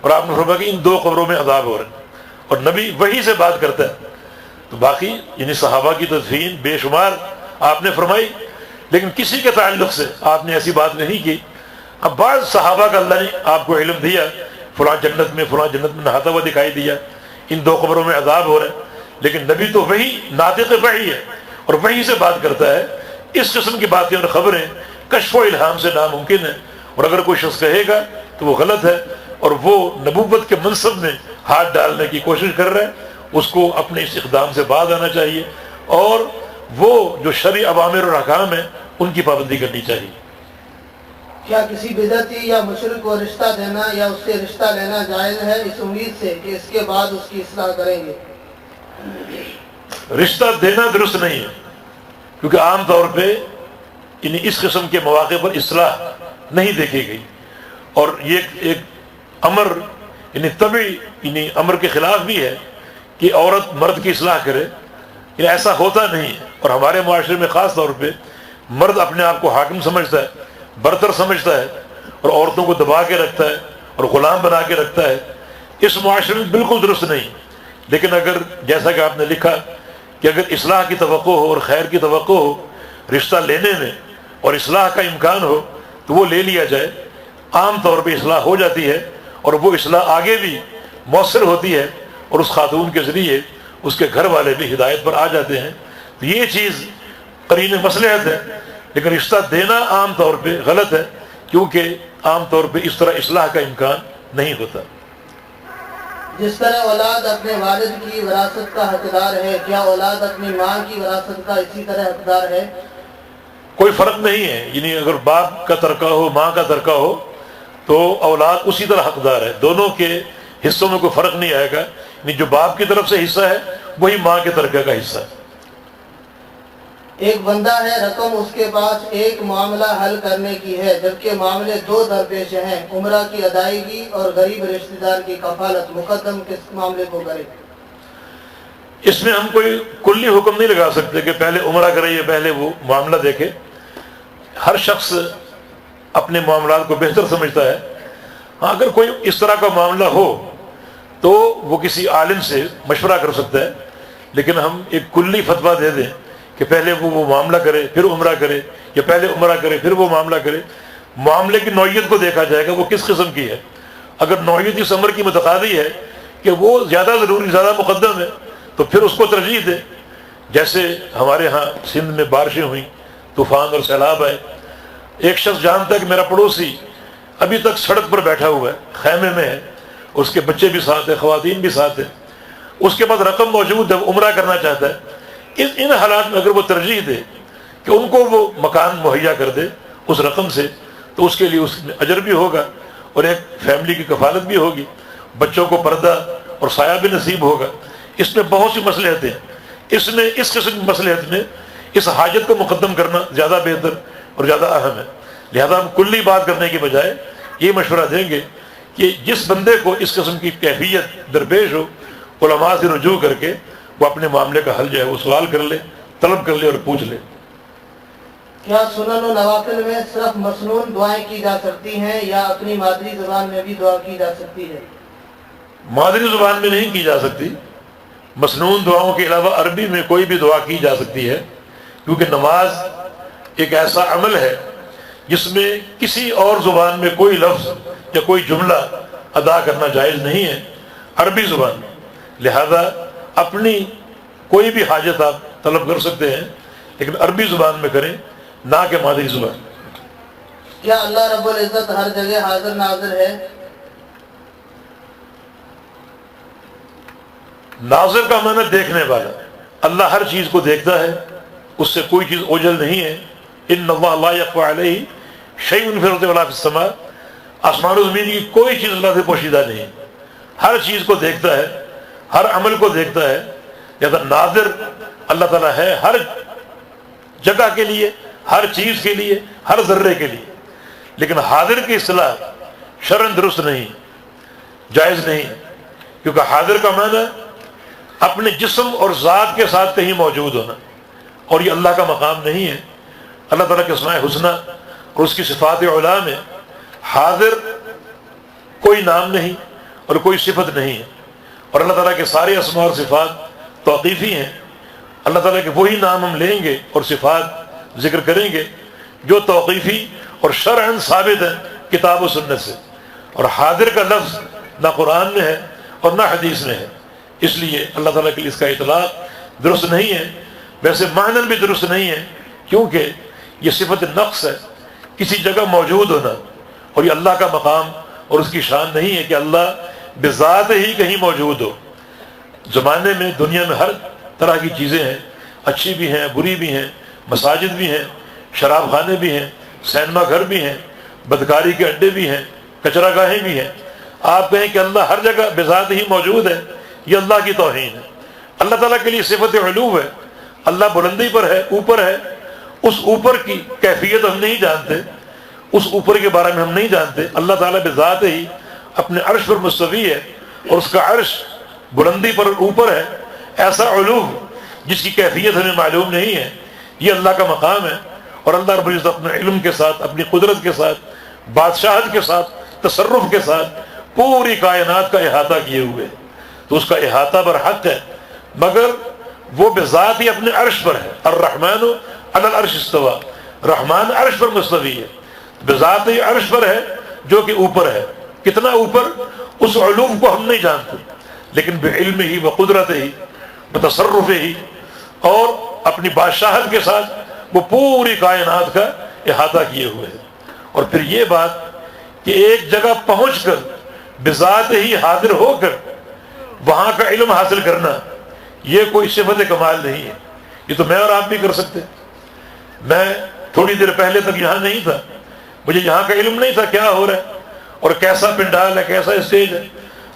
اور آپ نے فرمایا کہ ان 2 قبروں میں عذاب ہو رہے ہیں، اور نبی وہی سے بات کرتا ہے۔ تو باقی یعنی صحابہ کی تدفین بے شمار آپ نے فرمائی، لیکن کسی کے تعلق سے آپ نے ایسی بات نہیں کی۔ اب بعض صحابہ کا اللہ نے آپ کو علم دیا، فلاں جنت میں نہاتا ہوا دکھائی دیا، ان 2 قبروں میں عذاب ہو رہا ہے، لیکن نبی تو وہی ناطق وحی ہے اور وحی سے بات کرتا ہے۔ اس قسم کی باتیں اور خبریں کشف و الہام سے ناممکن ہیں، اور اگر کوئی شخص کہے گا تو وہ غلط ہے اور وہ نبوت کے منصب میں ہاتھ ڈالنے کی کوشش کر رہا ہے۔ اس کو اپنے اس اقدام سے باز آنا چاہیے، اور وہ جو شرعی اوامر اور احکام ہیں ان کی پابندی کرنی چاہیے۔ کیا کسی بدعتی یا مشرک کو رشتہ دینا یا اس سے رشتہ لینا جائز ہے، اس امید سے کہ اس کے بعد اس کی اصلاح کریں گے؟ رشتہ دینا درست نہیں ہے، کیونکہ عام طور پہ یعنی اس قسم کے مواقع پر اصلاح نہیں دیکھی گئی، اور یہ ایک امر یعنی طبعی یعنی امر کے خلاف بھی ہے کہ عورت مرد کی اصلاح کرے، یعنی ایسا ہوتا نہیں ہے۔ اور ہمارے معاشرے میں خاص طور پہ مرد اپنے آپ کو حاکم سمجھتا ہے، برتر سمجھتا ہے، اور عورتوں کو دبا کے رکھتا ہے اور غلام بنا کے رکھتا ہے۔ اس معاشرے میں بالکل درست نہیں۔ لیکن اگر جیسا کہ آپ نے لکھا کہ اگر اصلاح کی توقع ہو اور خیر کی توقع ہو رشتہ لینے میں، اور اصلاح کا امکان ہو تو وہ لے لیا جائے، عام طور پہ اصلاح ہو جاتی ہے، اور وہ اصلاح آگے بھی مؤثر ہوتی ہے، اور اس خاتون کے ذریعے اس کے گھر والے بھی ہدایت پر آ جاتے ہیں۔ تو یہ چیز قرین مصلحت ہے، لیکن رشتہ دینا عام طور پہ غلط ہے، کیونکہ عام طور پہ اس طرح اصلاح کا امکان نہیں ہوتا۔ جس طرح اولاد اپنے والد کی وراثت کا حقدار ہے، کیا اولاد اپنی ماں کی وراثت کا اسی طرح حقدار ہے؟ کوئی فرق نہیں ہے، یعنی اگر باپ کا ترکہ ہو ماں کا ترکہ ہو تو اولاد اسی طرح حقدار ہے، دونوں کے حصوں میں کوئی فرق نہیں آئے گا۔ یعنی جو باپ کی طرف سے حصہ ہے وہی ماں کے ترکہ کا حصہ ہے۔ ایک بندہ ہے، رقم اس کے پاس ایک معاملہ حل کرنے کی ہے، جبکہ معاملے 2 درپیش ہیں، عمرہ کی ادائیگی اور غریب رشتہ دار کی کفالت، مقدم کس معاملے کو کرے؟ اس میں ہم کوئی کلی حکم نہیں لگا سکتے کہ پہلے عمرہ کرے یا پہلے وہ معاملہ دیکھے۔ ہر شخص اپنے معاملات کو بہتر سمجھتا ہے۔ ہاں، اگر کوئی اس طرح کا معاملہ ہو تو وہ کسی عالم سے مشورہ کر سکتا ہے، لیکن ہم ایک کلی فتویٰ دے دیں کہ پہلے وہ معاملہ کرے پھر عمرہ کرے، یا پہلے عمرہ کرے پھر وہ معاملہ کرے، معاملے کی نوعیت کو دیکھا جائے گا وہ کس قسم کی ہے۔ اگر نوعیت اس امر کی متقاضی ہے کہ وہ زیادہ ضروری، زیادہ مقدم ہے، تو پھر اس کو ترجیح دے۔ جیسے ہمارے ہاں سندھ میں بارشیں ہوئیں، طوفان اور سیلاب آئے، ایک شخص جانتا ہے کہ میرا پڑوسی ابھی تک سڑک پر بیٹھا ہوا ہے، خیمے میں ہے، اس کے بچے بھی ساتھ ہیں، خواتین بھی ساتھ ہیں، اس کے پاس رقم موجود ہے، وہ عمرہ کرنا چاہتا ہے۔ ان حالات میں اگر وہ ترجیح دے کہ ان کو وہ مکان مہیا کر دے اس رقم سے، تو اس کے لیے اس میں اجر بھی ہوگا اور ایک فیملی کی کفالت بھی ہوگی، بچوں کو پردہ اور سایہ بھی نصیب ہوگا۔ اس میں بہت سی مصلحتیں ہیں، اس میں اس قسم کی مصلحت میں اس حاجت کو مقدم کرنا زیادہ بہتر اور زیادہ اہم ہے۔ لہذا ہم کلی بات کرنے کے بجائے یہ مشورہ دیں گے کہ جس بندے کو اس قسم کی کیفیت درپیش ہو علماء سے رجوع کر کے وہ اپنے معاملے کا حل جو ہے وہ سوال کر لے، طلب کر لے اور پوچھ لے۔ کیا سنن و نوافل میں صرف مسنون دعائیں کی جا سکتی ہیں یا اپنی مادری زبان میں بھی دعا کی جا سکتی ہے؟ مادری زبان میں نہیں کی جا سکتی، مسنون دعاؤں کے علاوہ عربی میں کوئی بھی دعا کی جا سکتی ہے، کیونکہ نماز ایک ایسا عمل ہے جس میں کسی اور زبان میں کوئی لفظ یا کوئی جملہ ادا کرنا جائز نہیں ہے عربی زبان میں، لہذا اپنی کوئی بھی حاجت آپ طلب کر سکتے ہیں لیکن عربی زبان میں کریں، نہ کہ مادری زبان۔ کیا اللہ رب العزت ہر جگہ حاضر ناظر ہے؟ ناظر کا معنی دیکھنے والا، اللہ ہر چیز کو دیکھتا ہے، اس سے کوئی چیز اوجھل نہیں ہے۔ ان اللہ لا یخفی علیہ شیء فی الارض ولا فی السماء، آسمان و زمین کی کوئی چیز اللہ سے پوشیدہ نہیں ہے، ہر چیز کو دیکھتا ہے، ہر عمل کو دیکھتا ہے، لہذا ناظر اللہ تعالیٰ ہے ہر جگہ کے لیے، ہر چیز کے لیے، ہر ذرے کے لیے۔ لیکن حاضر کی اصطلاح شرعاً درست نہیں، جائز نہیں، کیونکہ حاضر کا معنی اپنے جسم اور ذات کے ساتھ کہیں موجود ہونا، اور یہ اللہ کا مقام نہیں ہے۔ اللہ تعالیٰ کے اسماء حسنی اور اس کی صفات علیٰ میں حاضر کوئی نام نہیں اور کوئی صفت نہیں ہے، اور اللہ تعالیٰ کے سارے اسماء اور صفات توقیفی ہیں۔ اللہ تعالیٰ کے وہی نام ہم لیں گے اور صفات ذکر کریں گے جو توقیفی اور شرعاً ثابت ہے کتاب و سنت سے، اور حاضر کا لفظ نہ قرآن میں ہے اور نہ حدیث میں ہے، اس لیے اللہ تعالیٰ کے لیے اس کا اطلاق درست نہیں ہے۔ ویسے معنی بھی درست نہیں ہے، کیونکہ یہ صفت نقص ہے، کسی جگہ موجود ہونا، اور یہ اللہ کا مقام اور اس کی شان نہیں ہے کہ اللہ بذات ہی کہیں موجود ہو۔ زمانے میں دنیا میں ہر طرح کی چیزیں ہیں، اچھی بھی ہیں، بری بھی ہیں، مساجد بھی ہیں، شراب خانے بھی ہیں، سینما گھر بھی ہیں، بدکاری کے اڈے بھی ہیں، کچرا گاہیں بھی ہیں۔ آپ کہیں کہ اللہ ہر جگہ بذات ہی موجود ہے، یہ اللہ کی توہین ہے۔ اللہ تعالیٰ کے لیے صفت علو ہے، اللہ بلندی پر ہے، اوپر ہے، اس اوپر کی کیفیت ہم نہیں جانتے، اس اوپر کے بارے میں ہم نہیں جانتے۔ اللہ تعالیٰ بذات ہی اپنے عرش پر مستوی ہے، اور اس کا عرش بلندی پر اوپر ہے، ایسا علو جس کی کیفیت ہمیں معلوم نہیں ہے، یہ اللہ کا مقام ہے۔ اور اللہ رب العزت اپنے علم کے ساتھ، اپنی قدرت کے ساتھ، بادشاہت کے ساتھ، تصرف کے ساتھ پوری کائنات کا احاطہ کیے ہوئے، تو اس کا احاطہ برحق ہے، مگر وہ بذات ہی اپنے عرش پر ہے۔ الرحمن علی العرش استوى، رحمان عرش پر مستوی ہے، بذات ہی عرش پر ہے جو کہ اوپر ہے۔ کتنا اوپر اس علوم کو ہم نہیں جانتے، لیکن بعلم ہی و قدرت ہی و تصرف ہی اور اپنی بادشاہت کے ساتھ وہ پوری کائنات کا احاطہ کیے ہوئے ہیں۔ اور پھر یہ بات کہ ایک جگہ پہنچ کر بذات ہی حاضر ہو کر وہاں کا علم حاصل کرنا، یہ کوئی صفت کمال نہیں ہے، یہ تو میں اور آپ بھی کر سکتے۔ میں تھوڑی دیر پہلے تک یہاں نہیں تھا، مجھے یہاں کا علم نہیں تھا کیا ہو رہا ہے اور کیسا پنڈال ہے، کیسا اسٹیج ہے۔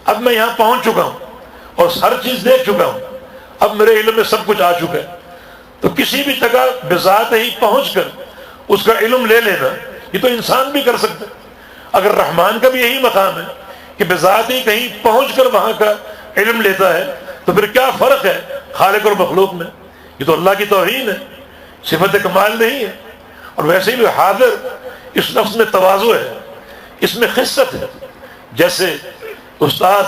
اب میں یہاں پہنچ چکا ہوں اور ہر چیز دیکھ چکا ہوں، اب میرے علم میں سب کچھ آ چکا ہے۔ تو کسی بھی جگہ بذات ہی پہنچ کر اس کا علم لے لینا، یہ تو انسان بھی کر سکتا ہے۔ اگر رحمان کا بھی یہی مقام ہے کہ بذات ہی کہیں پہنچ کر وہاں کا علم لیتا ہے، تو پھر کیا فرق ہے خالق اور مخلوق میں؟ یہ تو اللہ کی توہین ہے، صفت کمال نہیں ہے۔ اور ویسے بھی حاضر اس لفظ میں تواضع ہے، اس میں خست ہے۔ جیسے استاد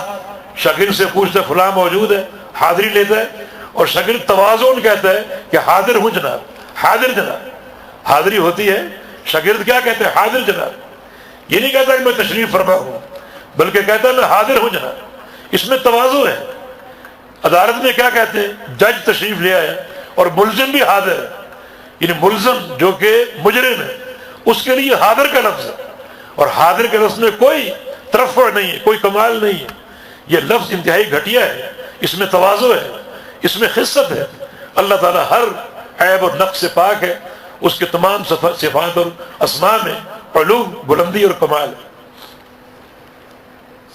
شاگرد سے پوچھتا ہے فلاں موجود ہے، حاضری لیتا ہے، اور شاگرد تواضعاً کہتا ہے کہ حاضر ہوں جناب، حاضر جناب۔ حاضری ہوتی ہے، شاگرد کیا کہتے ہیں؟ حاضر جناب۔ یہ نہیں کہتا کہ میں تشریف فرما ہوں، بلکہ کہتا ہے میں حاضر ہوں جناب۔ اس میں تواضع ہے۔ عدالت میں کیا کہتے ہیں؟ جج تشریف لے آیا اور ملزم بھی حاضر ہے، یعنی ملزم جو کہ مجرم ہے اس کے لیے حاضر کا لفظ ہے، اور حاضر کے لفظ میں کوئی ترفع نہیں ہے، کوئی کمال نہیں ہے۔ یہ لفظ انتہائی گھٹیا ہے، اس میں تواضع ہے، اس میں خست ہے۔ اللہ تعالیٰ ہر عیب اور نقص سے پاک ہے، اس کے تمام صفات اور اسماء میں علو، بلندی اور کمال ہے۔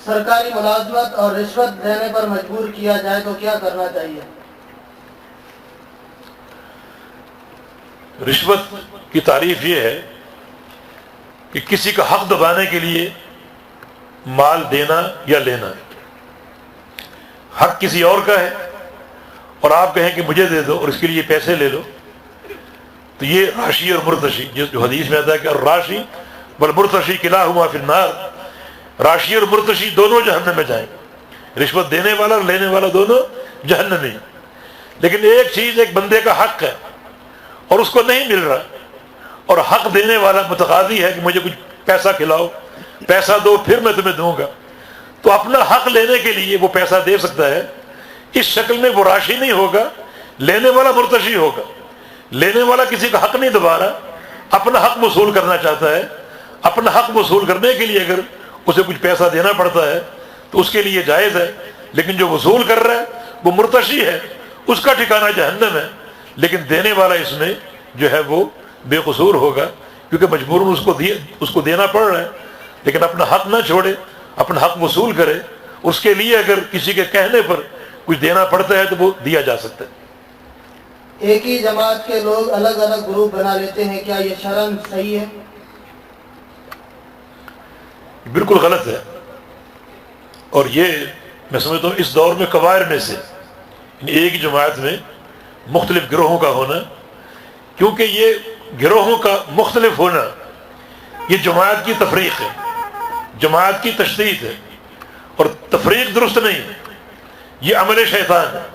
سرکاری ملازمت اور رشوت دینے پر مجبور کیا جائے تو کیا کرنا چاہیے؟ رشوت کی تعریف یہ ہے کہ کسی کا حق دبانے کے لیے مال دینا یا لینا، حق کسی اور کا ہے اور آپ کہیں کہ مجھے دے دو اور اس کے لیے پیسے لے لو، تو یہ راشی اور مرتشی، جو حدیث میں آتا ہے کہ الراشی والمرتشی کلاہما فی النار، راشی اور مرتشی دونوں جہنم میں جائیں، رشوت دینے والا اور لینے والا دونوں جہنم میں۔ لیکن ایک چیز، ایک بندے کا حق ہے اور اس کو نہیں مل رہا، اور حق دینے والا متقاضی ہے کہ مجھے کچھ پیسہ کھلاؤ، پیسہ دو پھر میں تمہیں دوں گا، تو اپنا حق لینے کے لیے وہ پیسہ دے سکتا ہے۔ اس شکل میں وہ راشی نہیں ہوگا، لینے والا مرتشی ہوگا۔ لینے والا کسی کا حق نہیں دبا رہا، اپنا حق وصول کرنا چاہتا ہے، اپنا حق وصول کرنے کے لیے اگر اسے کچھ پیسہ دینا پڑتا ہے تو اس کے لیے جائز ہے، لیکن جو وصول کر رہا ہے وہ مرتشی ہے، اس کا ٹھکانہ جہنم ہے۔ لیکن دینے والا اس میں جو ہے وہ بے قصور ہوگا، کیونکہ مجبوراً اس کو دینا پڑ رہا ہے، لیکن اپنا حق نہ چھوڑے، اپنا حق وصول کرے۔ اس کے لیے اگر کسی کے کہنے پر کچھ دینا پڑتا ہے تو وہ دیا جا سکتا ہے۔ ایک ہی جماعت کے لوگ الگ الگ گروپ بنا لیتے ہیں، کیا یہ شرعاً صحیح ہے؟ بالکل غلط ہے، اور یہ میں سمجھتا ہوں اس دور میں کبائر میں سے ایک ہی جماعت میں مختلف گروہوں کا ہونا، کیونکہ یہ گروہوں کا مختلف ہونا یہ جماعت کی تفریق ہے، جماعت کی تشدید ہے، اور تفریق درست نہیں ہے، یہ عمل شیطان ہے۔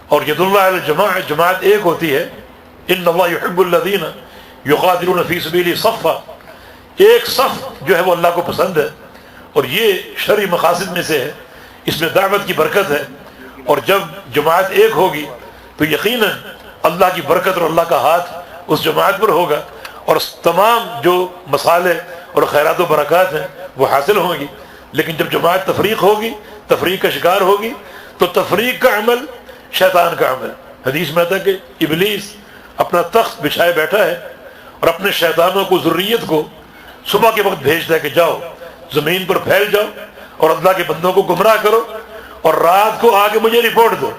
اور ید اللہ علی الجماع، جماعت ایک ہوتی ہے، ان اللہ یحب الذین یقاتلون فی سبیلہ صفا، ایک صف جو ہے وہ اللہ کو پسند ہے، اور یہ شرعی مقاصد میں سے ہے، اس میں دعوت کی برکت ہے، اور جب جماعت ایک ہوگی تو یقیناً اللہ کی برکت اور اللہ کا ہاتھ اس جماعت پر ہوگا، اور تمام جو مصالح اور خیرات و برکات ہیں وہ حاصل ہوں گی۔ لیکن جب جماعت تفریق ہوگی، تفریق کا شکار ہوگی، تو تفریق کا عمل شیطان کا عمل۔ حدیث میں آتا ہے کہ ابلیس اپنا تخت بچھائے بیٹھا ہے اور اپنے شیطانوں کو، ذریت کو صبح کے وقت بھیجتا ہے کہ جاؤ زمین پر پھیل جاؤ اور اللہ کے بندوں کو گمراہ کرو، اور رات کو آ کے مجھے رپورٹ دو۔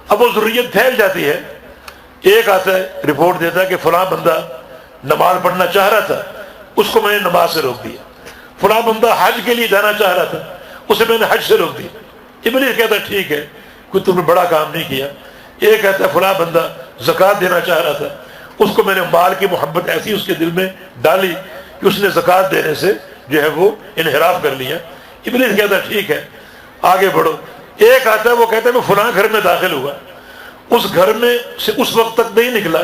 اب وہ ذریت پھیل جاتی ہے، ایک آتا ہے رپورٹ دیتا ہے کہ فلاں بندہ نماز پڑھنا چاہ رہا تھا، اس کو میں نے نماز سے روک دیا، فلاں بندہ حج کے لیے جانا چاہ رہا تھا، اسے میں نے حج سے روک دیا۔ ابلیس کہتا ہے ٹھیک ہے، کوئی تم نے بڑا کام نہیں کیا۔ ایک کہتا ہے فلاں بندہ زکوٰۃ دینا چاہ رہا تھا، اس کو میں نے مال کی محبت ایسی اس کے دل میں ڈالی کہ اس نے زکوٰۃ دینے سے جو ہے وہ انحراف کر لیا۔ ابلیس کہتا ہے ٹھیک ہے آگے بڑھو۔ ایک آتا ہے وہ کہتا ہے میں فلاں گھر میں داخل ہوا، اس گھر میں سے اس وقت تک نہیں نکلا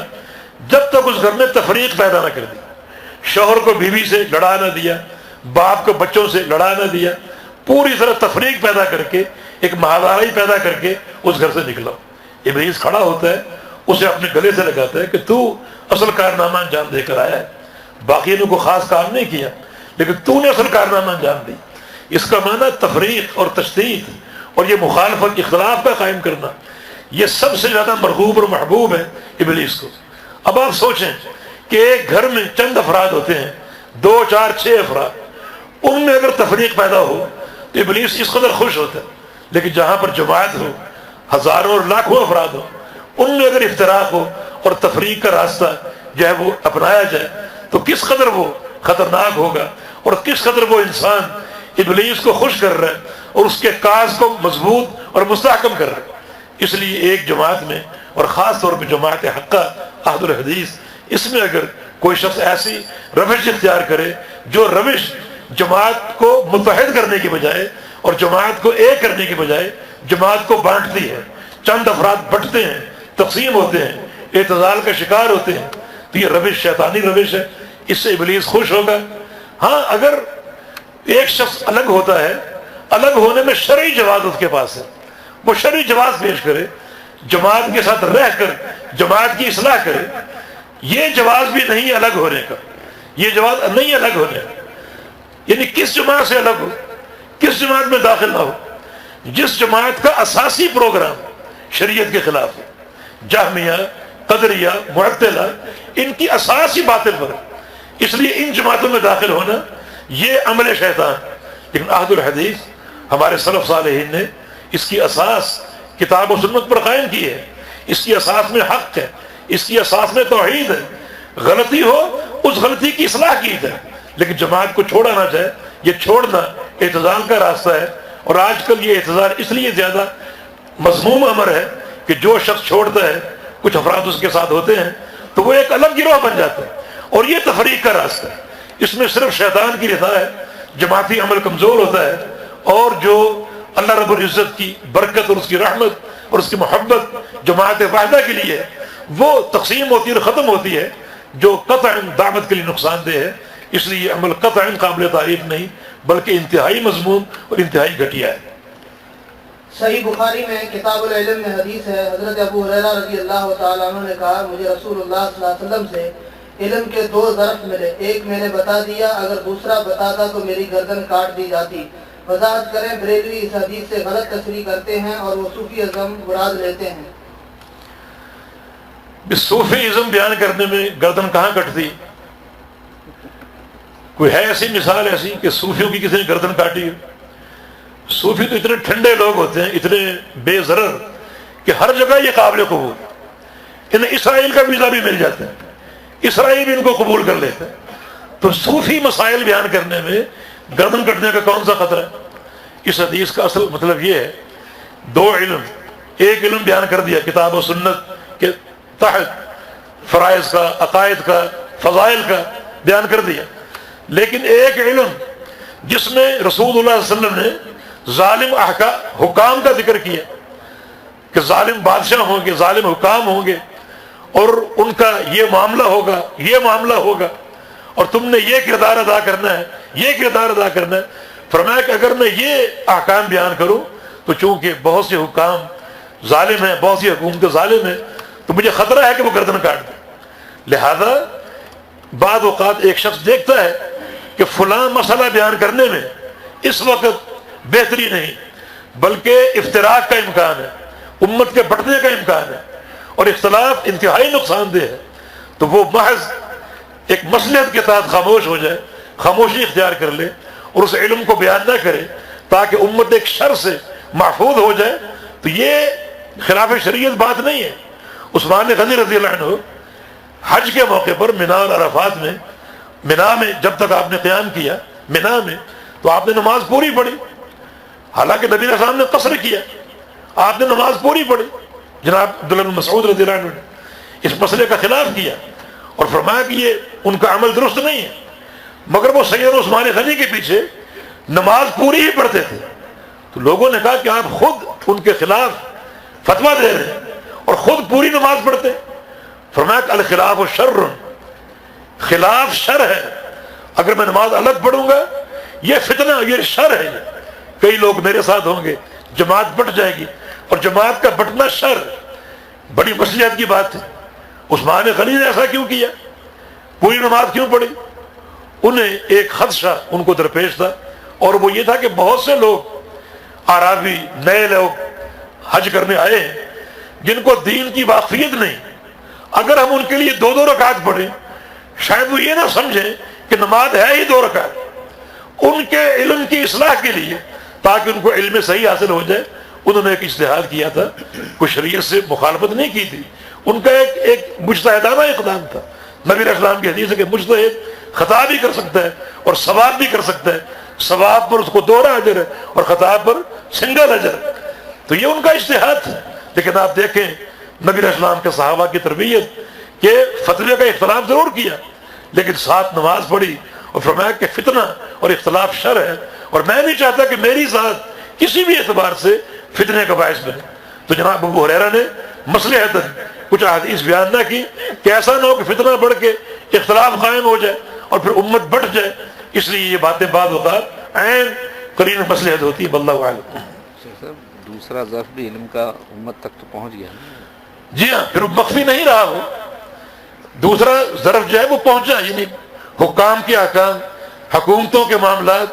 جب تک اس گھر میں تفریق پیدا نہ کر دی، شوہر کو بیوی سے لڑا نہ دیا، باپ کو بچوں سے لڑا نہ دیا، پوری طرح تفریق پیدا کر کے ایک مہاداری پیدا کر کے اس گھر سے نکلا۔ ابلیس کھڑا ہوتا ہے، اسے اپنے گلے سے لگاتا ہے کہ تو اصل کارنامہ انجام دے کر آیا ہے، باقی نے کوئی خاص کام نہیں کیا لیکن تو نے اصل کارنامہ انجام دی۔ اس کا معنی تفریق اور تشدید اور یہ مخالفت، اختلاف کا قائم کرنا، یہ سب سے زیادہ مرغوب اور محبوب ہے ابلیس کو۔ اب آپ سوچیں کہ ایک گھر میں چند افراد ہوتے ہیں، 2 4 6 افراد، ان میں اگر تفریق پیدا ہو تو ابلیس اس قدر خوش ہوتا ہے، لیکن جہاں پر جماعت ہو، ہزاروں اور لاکھوں افراد ہو، ان میں اگر افتراق ہو اور تفریق کا راستہ جو ہے وہ اپنایا جائے تو کس قدر وہ خطرناک ہوگا، اور کس قدر وہ انسان ابلیس کو خوش کر رہا ہے اور اس کے کاز کو مضبوط اور مستحکم کر رہا ہے۔ اس لیے ایک جماعت میں، اور خاص طور پہ جماعت حقہ اہل الحدیث، اس میں اگر کوئی شخص ایسی روش اختیار کرے جو روش جماعت کو متحد کرنے کے بجائے اور جماعت کو ایک کرنے کے بجائے جماعت کو بانٹتی ہے، چند افراد بٹتے ہیں، تقسیم ہوتے ہیں، اعتزال کا شکار ہوتے ہیں، تو یہ روش شیطانی روش ہے، اس سے ابلیس خوش ہوگا۔ ہاں اگر ایک شخص الگ ہوتا ہے، الگ ہونے میں شرعی جواز اس کے پاس ہے، وہ شرعی جواز پیش کرے، جماعت کے ساتھ رہ کر جماعت کی اصلاح کرے، یہ جواز بھی نہیں الگ ہونے کا، یہ جواز نہیں الگ ہونے کا۔ یعنی کس جماعت سے الگ ہو، کس جماعت میں داخل نہ ہو، جس جماعت کا اساسی پروگرام شریعت کے خلاف ہے، جہمیہ، قدریہ، معطلہ، ان کی اساسی باطل پر ہے، اس لیے ان جماعتوں میں داخل ہونا یہ عمل شیطان۔ لیکن اہل الحدیث ہمارے سلف صالحین نے اس کی اساس کتاب و سنت پر قائم کی ہے، اس کی اساس میں حق ہے، اس کی اساس میں توحید ہے، غلطی ہو اس غلطی کی اصلاح کی جائے، لیکن جماعت کو چھوڑا نہ جائے۔ یہ چھوڑنا اعتزال کا راستہ ہے، اور آج کل یہ اعتزال اس لیے زیادہ مذموم امر ہے کہ جو شخص چھوڑتا ہے، کچھ افراد اس کے ساتھ ہوتے ہیں تو وہ ایک الگ گروہ بن جاتا ہے، اور یہ تفریق کا راستہ ہے۔ اس میں صرف شیطان کی رضا ہے، جماعتی عمل کمزور ہوتا ہے، اور جو اللہ رب العزت کی برکت اور اس کی رحمت اور اس کی محبت جماعت واحدہ کے لیے ہے، وہ تقسیم ہوتی ہے اور ختم ہوتی ہے، جو قطعاً دعوت کے لیے نقصان دہ ہے۔ اس لیے یہ عمل قطعاً قابل تعریف نہیں بلکہ انتہائی مضمون اور انتہائی گھٹیا ہے۔ صحیح بخاری میں کتاب العلم میں حدیث ہے، حضرت ابو ہریرہ رضی اللہ تعالیٰ عنہ نے کہا مجھے رسول اللہ صلی اللہ علیہ وسلم سے علم کے 2 ظرف ملے، ایک میں نے بتا دیا، اگر دوسرا بتاتا تو میری گردن کاٹ دی جاتی۔ وضاحت کریں، بریلوی اس حدیث سے غلط تصریح کرتے ہیں اور وہ صوفی ازم مراد لیتے ہیں۔ صوفی ازم بیان کرنے میں گردن کہاں کٹتی؟ کوئی ہے ایسی مثال ایسی کہ صوفیوں کی کسی نے گردن کاٹی؟ صوفی تو اتنے ٹھنڈے لوگ ہوتے ہیں، اتنے بے ضرر کہ ہر جگہ یہ قابل قبول، انہیں اسرائیل کا ویزا بھی مل جاتا ہے، اسرائیل بھی ان کو قبول کر لیتا ہے۔ تو صوفی مسائل بیان کرنے میں گردن کٹنے کا کون سا خطرہ ہے؟ اس حدیث کا اصل مطلب یہ ہے 2 علم، ایک علم بیان کر دیا کتاب و سنت کے تحت فرائض کا، عقائد کا، فضائل کا بیان کر دیا، لیکن ایک علم جس میں رسول اللہ صلی اللہ علیہ وسلم نے ظالم حکام کا ذکر کیا کہ ظالم بادشاہ ہوں گے، ظالم حکام ہوں گے، اور ان کا یہ معاملہ ہوگا، یہ معاملہ ہوگا، اور تم نے یہ کردار ادا کرنا ہے، یہ کردار ادا کرنا ہے۔ فرمایا کہ اگر میں یہ احکام بیان کروں تو چونکہ بہت سے حکام ظالم ہیں، بہت سی حکومتیں ظالم ہیں، تو مجھے خطرہ ہے کہ وہ گردن کاٹ دیں۔ لہذا بعض اوقات ایک شخص دیکھتا ہے کہ فلاں مسئلہ بیان کرنے میں اس وقت بہتری نہیں بلکہ افتراق کا امکان ہے، امت کے بٹنے کا امکان ہے، اور اختلاف انتہائی نقصان دہ ہے، تو وہ محض ایک مصلحت کے تحت خاموش ہو جائے، خاموشی اختیار کر لے اور اس علم کو بیان نہ کرے تاکہ امت ایک شر سے محفوظ ہو جائے، تو یہ خلاف شریعت بات نہیں ہے۔ عثمان غنی رضی اللہ عنہ حج کے موقع پر مینا اور عرفات میں، مینا میں جب تک آپ نے قیام کیا مینا میں، تو آپ نے نماز پوری پڑھی، حالانکہ نبی علیہ السلام نے قصر کیا، آپ نے نماز پوری پڑھی۔ جناب عبداللہ بن مسعود رضی اللہ عنہ نے اس مسئلے کا خلاف کیا اور فرمایا کہ یہ ان کا عمل درست نہیں ہے، مگر وہ سید عثمان غنی کے پیچھے نماز پوری ہی پڑھتے تھے۔ تو لوگوں نے کہا کہ آپ خود ان کے خلاف فتویٰ دے رہے ہیں اور خود پوری نماز پڑھتے ہیں۔ فرمایا کہ الخلاف شر، خلاف شر ہے، اگر میں نماز الگ پڑھوں گا یہ فتنہ، یہ شر ہے، کئی لوگ میرے ساتھ ہوں گے، جماعت بٹ جائے گی، اور جماعت کا بٹنا شر، بڑی مصلحت کی بات ہے۔ عثمان غنی نے ایسا کیوں کیا؟ پوری نماز کیوں پڑھی؟ انہیں ایک خدشہ ان کو درپیش تھا، اور وہ یہ تھا کہ بہت سے لوگ اعرابی نئے لوگ حج کرنے آئے ہیں جن کو دین کی واقفیت نہیں، اگر ہم ان کے لیے 2 رکعت پڑھیں شاید وہ یہ نہ سمجھیں کہ نماز ہے ہی 2 رکعت۔ ان کے علم کی اصلاح کے لیے، تاکہ ان کو علم صحیح حاصل ہو جائے، انہوں نے ایک اجتہاد کیا تھا، کوئی شریعت سے مخالفت نہیں کی تھی، ان کا ایک مجتہدانہ اقدام تھا۔ نبی علیہ السلام کی حدیث ہے کہ مجتہد خطا بھی کر سکتا ہے اور ثواب بھی کر سکتا ہے، ثواب پر اس کو 2 اجر ہے اور خطا پر سنگل اجر ہے۔ تو یہ ان کا اجتہاد تھا، لیکن آپ دیکھیں نبی علیہ السلام کے صحابہ کی تربیت کہ فتوے کا اختلاف ضرور کیا لیکن ساتھ نماز پڑھی، اور فرمایا کہ فتنہ اور اختلاف شر ہے، اور میں نہیں چاہتا کہ میری ذات کسی بھی اعتبار سے فتنے کا باعث بنے۔ تو جناب ابو ہریرہ نے مصلحتاً کچھ احادیث بیان نہ کی کہ ایسا نہ ہو کہ فتنہ بڑھ کے اختلاف قائم ہو جائے اور پھر امت بٹ جائے، اس لیے یہ باتیں بعض اوقات عین قرین مصلحت ہوتی ہے۔ واللہ اعلم۔ دوسرا ظرف بھی علم کا امت تک تو پہنچ گیا نا؟ جی ہاں، پھر مخفی نہیں رہا، وہ دوسرا ظرف جو ہے وہ پہنچا، یعنی حکام کے احکام، حکومتوں کے معاملات،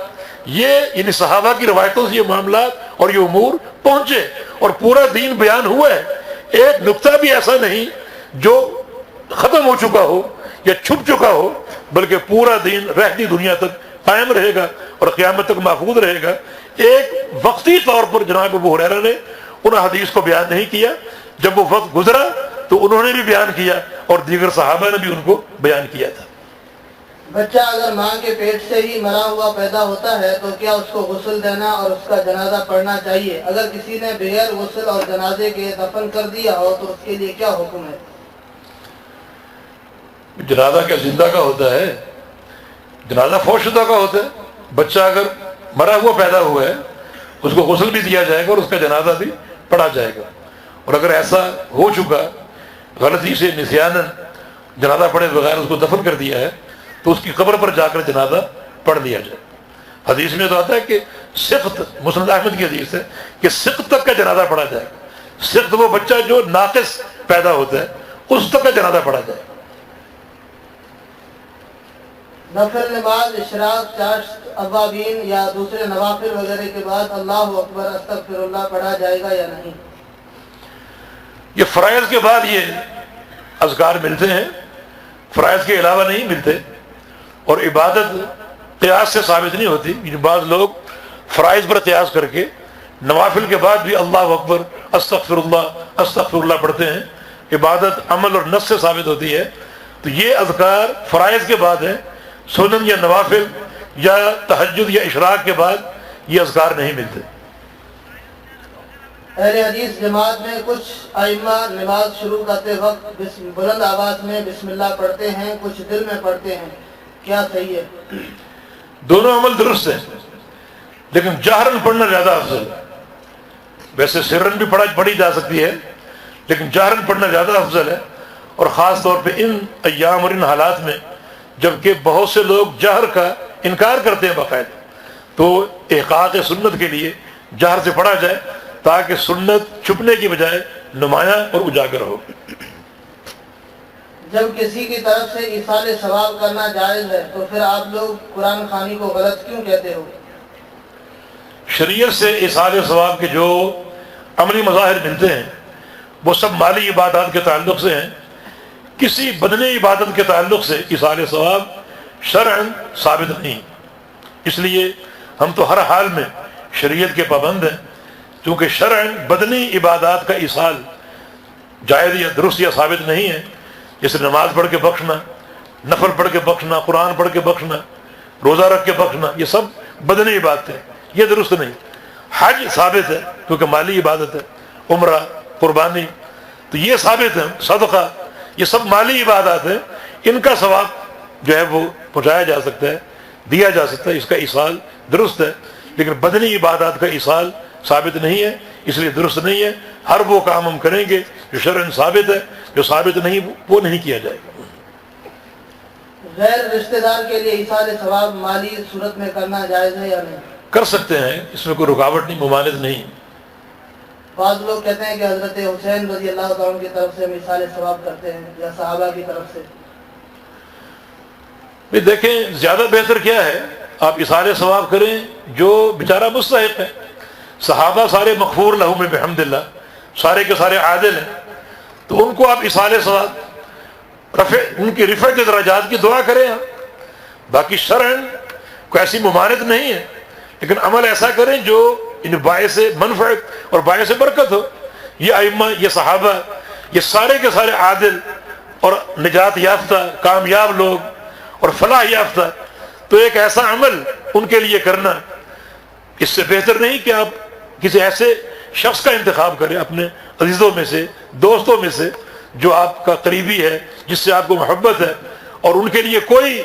یہ یعنی صحابہ کی روایتوں سے یہ معاملات اور یہ امور پہنچے اور پورا دین بیان ہوا ہے۔ ایک نقطہ بھی ایسا نہیں جو ختم ہو چکا ہو یا چھپ چکا ہو، بلکہ پورا دین رہتی دنیا تک قائم رہے گا اور قیامت تک محفوظ رہے گا۔ ایک وقتی طور پر جناب ابو ہریرہ نے ان حدیث کو بیان نہیں کیا، جب وہ وقت گزرا تو انہوں نے بھی بیان کیا اور دیگر صحابہ نے بھی ان کو بیان کیا تھا۔ بچہ اگر ماں کے پیٹ سے ہی مرا ہوا پیدا ہوتا ہے تو کیا اس کو غسل دینا اور اس کا جنازہ پڑھنا چاہیے؟ اگر کسی نے بغیر غسل اور جنازے کے دفن کر دیا ہو تو اس کے لیے کیا حکم ہے؟ جنازہ کیا زندہ کا ہوتا ہے؟ جنازہ فوت شدہ کا ہوتا ہے۔ بچہ اگر مرا ہوا پیدا ہوا ہے اس کو غسل بھی دیا جائے گا اور اس کا جنازہ بھی پڑھا جائے گا، اور اگر ایسا ہو چکا غلطی سے نسیاناً جنازہ پڑھے بغیر اس کو دفن کر دیا ہے تو اس کی قبر پر جا کر جنازہ پڑھ لیا جائے۔ حدیث میں تو آتا ہے کہ سقط، مسند احمد کی حدیث ہے کہ سقط تک کا جنازہ پڑھا جائے گا۔ سقط وہ بچہ جو ناقص پیدا ہوتا ہے اس تک کا جنازہ پڑھا جائے گا۔ نفل نماز، اشراق، چاشت، اوابین یا دوسرے نوافل وغیرہ کے بعد اللہ اکبر استغفر اللہ پڑھا جائے گا یا نہیں؟ یہ فرائض کے بعد یہ اذکار ملتے ہیں، فرائض کے علاوہ نہیں ملتے، اور عبادت قیاس سے ثابت نہیں ہوتی۔ بعض لوگ فرائض پر قیاس کر کے نوافل کے بعد بھی اللہ اکبر استغفر اللہ پڑھتے ہیں۔ عبادت عمل اور نص سے ثابت ہوتی ہے، تو یہ اذکار فرائض کے بعد ہے، سنن یا نوافل یا تہجد یا اشراق کے بعد یہ اذکار نہیں ملتے۔ اہل حدیث جماعت میں کچھ ائمہ نماز شروع کرتے وقت بلند آواز میں بسم اللہ پڑھتے ہیں، کچھ دل میں پڑھتے ہیں، کیا صحیح ہے؟ دونوں عمل درست ہیں، لیکن جہرن پڑھنا زیادہ افضل ہے۔ ویسے سرن بھی پڑھی جا سکتی ہے، لیکن جہرن پڑھنا زیادہ افضل ہے، اور خاص طور پہ ان ایام اور ان حالات میں جبکہ بہت سے لوگ جہر کا انکار کرتے ہیں باقاعدہ، تو احقاق سنت کے لیے جہر سے پڑھا جائے تاکہ سنت چھپنے کی بجائے نمایاں اور اجاگر ہو۔ جب کسی کی طرف سے ایصال ثواب کرنا جائز ہے تو پھر آپ لوگ قرآن خوانی کو غلط کیوں کہتے ہو؟ شریعت سے ایصال ثواب کے جو عملی مظاہر ملتے ہیں وہ سب مالی عبادات کے تعلق سے ہیں، کسی بدنی عبادت کے تعلق سے ایصال ثواب شرعاً ثابت نہیں، اس لیے ہم تو ہر حال میں شریعت کے پابند ہیں، کیونکہ شرعاً بدنی عبادات کا ایصال جائز یا درست یا ثابت نہیں ہے، جیسے نماز پڑھ کے بخشنا، نفل پڑھ کے بخشنا، قرآن پڑھ کے بخشنا، روزہ رکھ کے بخشنا، یہ سب بدنی عبادت ہے، یہ درست نہیں۔ حج ثابت ہے کیونکہ مالی عبادت ہے، عمرہ، قربانی، تو یہ ثابت ہے، صدقہ، یہ سب مالی عبادات ہیں، ان کا ثواب جو ہے وہ پہنچایا جا سکتا ہے، دیا جا سکتا ہے، اس کا ایصال درست ہے، لیکن بدنی عبادات کا ایصال ثابت نہیں ہے، اس لیے درست نہیں ہے۔ ہر وہ کام ہم کریں گے جو شرعاً ثابت ہے، جو ثابت نہیں وہ نہیں کیا جائے گا۔ غیر رشتہ دار کے لیے ایصال ثواب مالی صورت میں کرنا جائز ہے یا نہیں؟ کر سکتے ہیں، اس میں کوئی رکاوٹ نہیں، ممانعت نہیں۔ بعض لوگ کہتے ہیں کہ حضرت حسین رضی اللہ تعالیٰ عنہ کی طرف سے ہم ایصال ثواب کرتے ہیں یا صحابہ کی طرف سے۔ دیکھیں زیادہ بہتر کیا ہے، آپ ایصال ثواب کریں جو بیچارہ مستحق ہے۔ صحابہ سارے مغفور لہم بحمد اللہ، سارے کے سارے عادل ہیں، تو ان کو آپ ایصال ثواب ان کی رفعت درجات کی دعا کریں آپ۔ باقی شرعاً کوئی ایسی ممانعت نہیں ہے، لیکن عمل ایسا کریں جو ان باعث منفعت اور باعث برکت ہو۔ یہ ائمہ، یہ صحابہ، یہ سارے کے سارے عادل اور نجات یافتہ کامیاب لوگ اور فلاح یافتہ، تو ایک ایسا عمل ان کے لیے کرنا، اس سے بہتر نہیں کہ آپ کسی ایسے شخص کا انتخاب کریں اپنے عزیزوں میں سے، دوستوں میں سے، جو آپ کا قریبی ہے، جس سے آپ کو محبت ہے، اور ان کے لیے کوئی